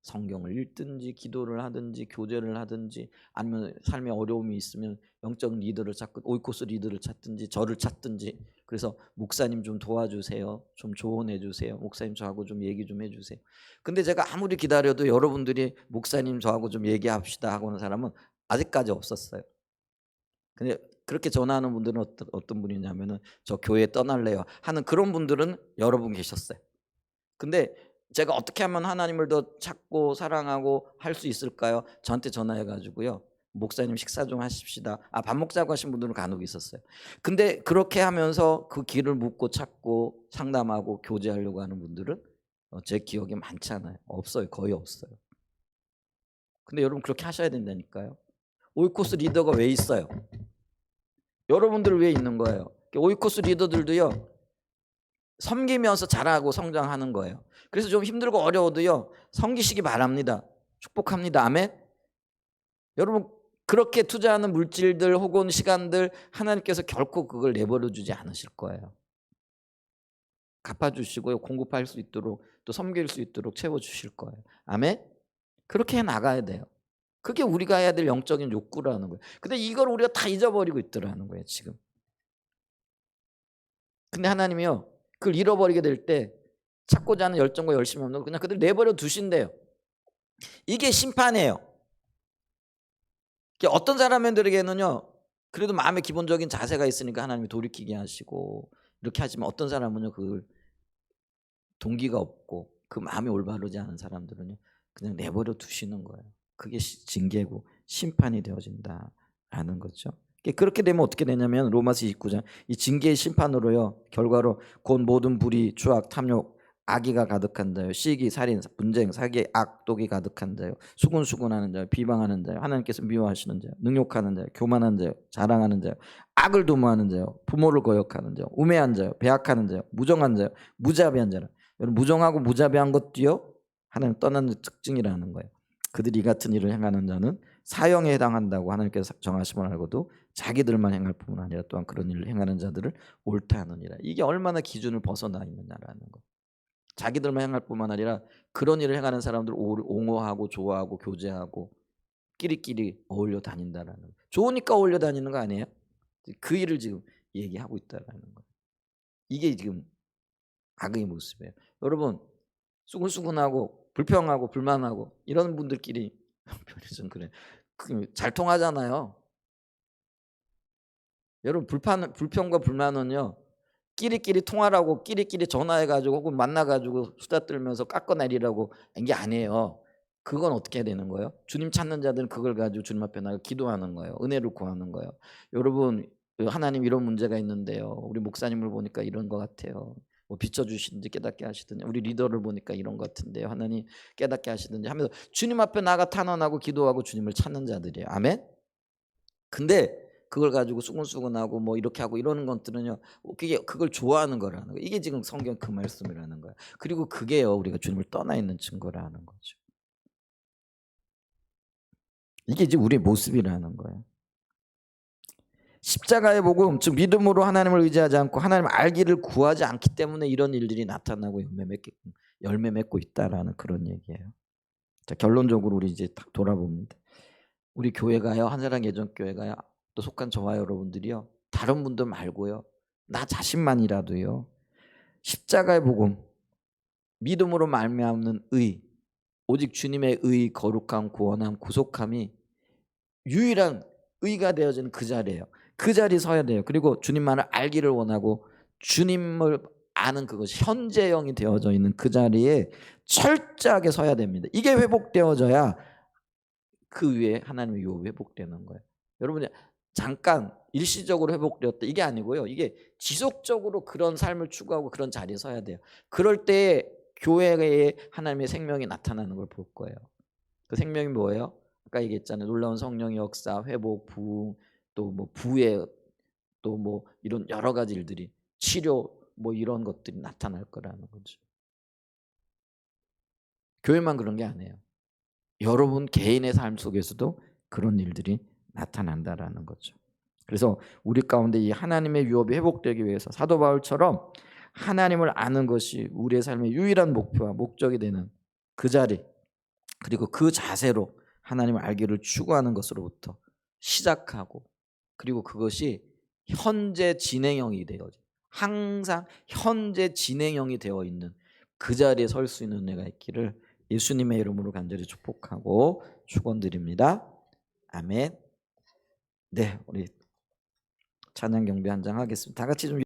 성경을 읽든지 기도를 하든지 교제를 하든지 아니면 삶에 어려움이 있으면 영적 리더를 찾고 오이코스 리더를 찾든지 저를 찾든지 그래서 목사님 좀 도와주세요. 좀 조언해 주세요. 목사님 저하고 좀 얘기 좀 해주세요. 근데 제가 아무리 기다려도 여러분들이 목사님 저하고 좀 얘기합시다 하고 하는 사람은 아직까지 없었어요. 근데 그렇게 전화하는 분들은 어떤 분이냐면은 저 교회 떠날래요 하는 그런 분들은 여러 분 계셨어요. 근데 제가 어떻게 하면 하나님을 더 찾고 사랑하고 할 수 있을까요? 저한테 전화해 가지고요. 목사님 식사 좀 하십시다. 밥 먹자고 하신 분들은 간혹 있었어요. 근데 그렇게 하면서 그 길을 묻고 찾고 상담하고 교제하려고 하는 분들은 제 기억에 많지 않아요. 없어요. 거의 없어요. 근데 여러분 그렇게 하셔야 된다니까요. 오이코스 리더가 왜 있어요? 여러분들 왜 있는 거예요? 오이코스 리더들도요. 섬기면서 자라고 성장하는 거예요. 그래서 좀 힘들고 어려워도요. 섬기시기 바랍니다. 축복합니다. 아멘. 여러분 그렇게 투자하는 물질들 혹은 시간들 하나님께서 결코 그걸 내버려 주지 않으실 거예요. 갚아주시고요. 공급할 수 있도록 또 섬길 수 있도록 채워주실 거예요. 아멘. 그렇게 해 나가야 돼요. 그게 우리가 해야 될 영적인 욕구라는 거예요. 근데 이걸 우리가 다 잊어버리고 있더라는 거예요. 지금. 근데 하나님이요. 그걸 잃어버리게 될 때 찾고자 하는 열정과 열심이 없는 거 그냥 그들 내버려 두신대요. 이게 심판이에요. 어떤 사람들에게는요. 그래도 마음의 기본적인 자세가 있으니까 하나님이 돌이키게 하시고 이렇게 하지만 어떤 사람은요. 그 동기가 없고 그 마음이 올바르지 않은 사람들은요. 그냥 내버려 두시는 거예요. 그게 징계고 심판이 되어진다라는 거죠. 그렇게 되면 어떻게 되냐면 로마서 29장 이 징계의 심판으로요. 결과로 곧 모든 불의, 추악, 탐욕, 악의가 가득한 자요, 시기, 살인, 분쟁, 사기, 악독이 가득한 자요, 수군수군하는 자요, 비방하는 자요, 하나님께서 미워하시는 자요, 능욕하는 자요, 교만한 자요, 자랑하는 자요, 악을 도모하는 자요, 부모를 거역하는 자요, 우매한 자요, 배악하는 자요, 무정한 자요, 무자비한 자라. 여러분 무정하고 무자비한 것도요 하나님 떠나는 특징이라는 거예요. 그들이 이 같은 일을 행하는 자는 사형에 해당한다고 하나님께서 정하심을 알고도 자기들만 행할 뿐만 아니라 또한 그런 일을 행하는 자들을 옳다 하느니라. 이게 얼마나 기준을 벗어나 있느냐라는 거예요. 자기들만 행할 뿐만 아니라 그런 일을 행하는 사람들 옹호하고 좋아하고 교제하고 끼리끼리 어울려 다닌다라는 거예요. 좋으니까 어울려 다니는 거 아니에요? 그 일을 지금 얘기하고 있다라는 거예요. 이게 지금 악의 모습이에요. 여러분 수근수근하고 불평하고 불만하고 이런 분들끼리 좀 그래. 잘 통하잖아요. 여러분 불평과 불만은요. 끼리끼리 통화라고 끼리끼리 전화해가지고 혹은 만나가지고 수다 떨면서 깎아내리라고 이게 아니에요. 그건 어떻게 해야 되는 거예요? 주님 찾는 자들은 그걸 가지고 주님 앞에 나가 기도하는 거예요. 은혜를 구하는 거예요. 여러분 하나님 이런 문제가 있는데요. 우리 목사님을 보니까 이런 것 같아요. 뭐 비춰주시든지 깨닫게 하시든지 우리 리더를 보니까 이런 것 같은데요. 하나님 깨닫게 하시든지 하면서 주님 앞에 나가 탄원하고 기도하고 주님을 찾는 자들이에요. 아멘. 근데 그걸 가지고 수근수근하고 뭐 이렇게 하고 이러는 것들은요. 그걸 좋아하는 거라는 거예요. 이게 지금 성경 그 말씀이라는 거예요. 그리고 그게요 우리가 주님을 떠나 있는 증거라는 거죠. 이게 이제 우리의 모습이라는 거예요. 십자가의 복음, 즉 믿음으로 하나님을 의지하지 않고 하나님을 알기를 구하지 않기 때문에 이런 일들이 나타나고 열매 맺고 있다라는 그런 얘기예요. 자, 결론적으로 우리 이제 딱 돌아봅니다. 우리 교회가요, 한사랑 예전교회가요, 또 속한 저와 여러분들이요, 다른 분들 말고요, 나 자신만이라도요, 십자가의 복음, 믿음으로 말미암는 의, 오직 주님의 의, 거룩함, 구원함, 구속함이 유일한 의가 되어지는 그 자리예요. 그 자리에 서야 돼요. 그리고 주님만을 알기를 원하고 주님을 아는 그것이 현재형이 되어져 있는 그 자리에 철저하게 서야 됩니다. 이게 회복되어져야 그 위에 하나님의 요 회복되는 거예요. 여러분이 잠깐 일시적으로 회복되었다 이게 아니고요. 이게 지속적으로 그런 삶을 추구하고 그런 자리에 서야 돼요. 그럴 때 교회에 하나님의 생명이 나타나는 걸 볼 거예요. 그 생명이 뭐예요? 아까 얘기했잖아요. 놀라운 성령의 역사, 회복, 부흥, 또 뭐 부의 또 뭐 이런 여러 가지 일들이 치료 뭐 이런 것들이 나타날 거라는 거죠. 교회만 그런 게 아니에요. 여러분 개인의 삶 속에서도 그런 일들이 나타난다라는 거죠. 그래서 우리 가운데 이 하나님의 유업이 회복되기 위해서 사도 바울처럼 하나님을 아는 것이 우리의 삶의 유일한 목표와 목적이 되는 그 자리, 그리고 그 자세로 하나님을 알기를 추구하는 것으로부터 시작하고, 그리고 그것이 현재 진행형이 되어져, 항상 현재 진행형이 되어 있는 그 자리에 설 수 있는 은혜가 있기를 예수님의 이름으로 간절히 축복하고 축원드립니다. 아멘. 네, 우리 찬양 경배 한 장 하겠습니다. 다 같이 좀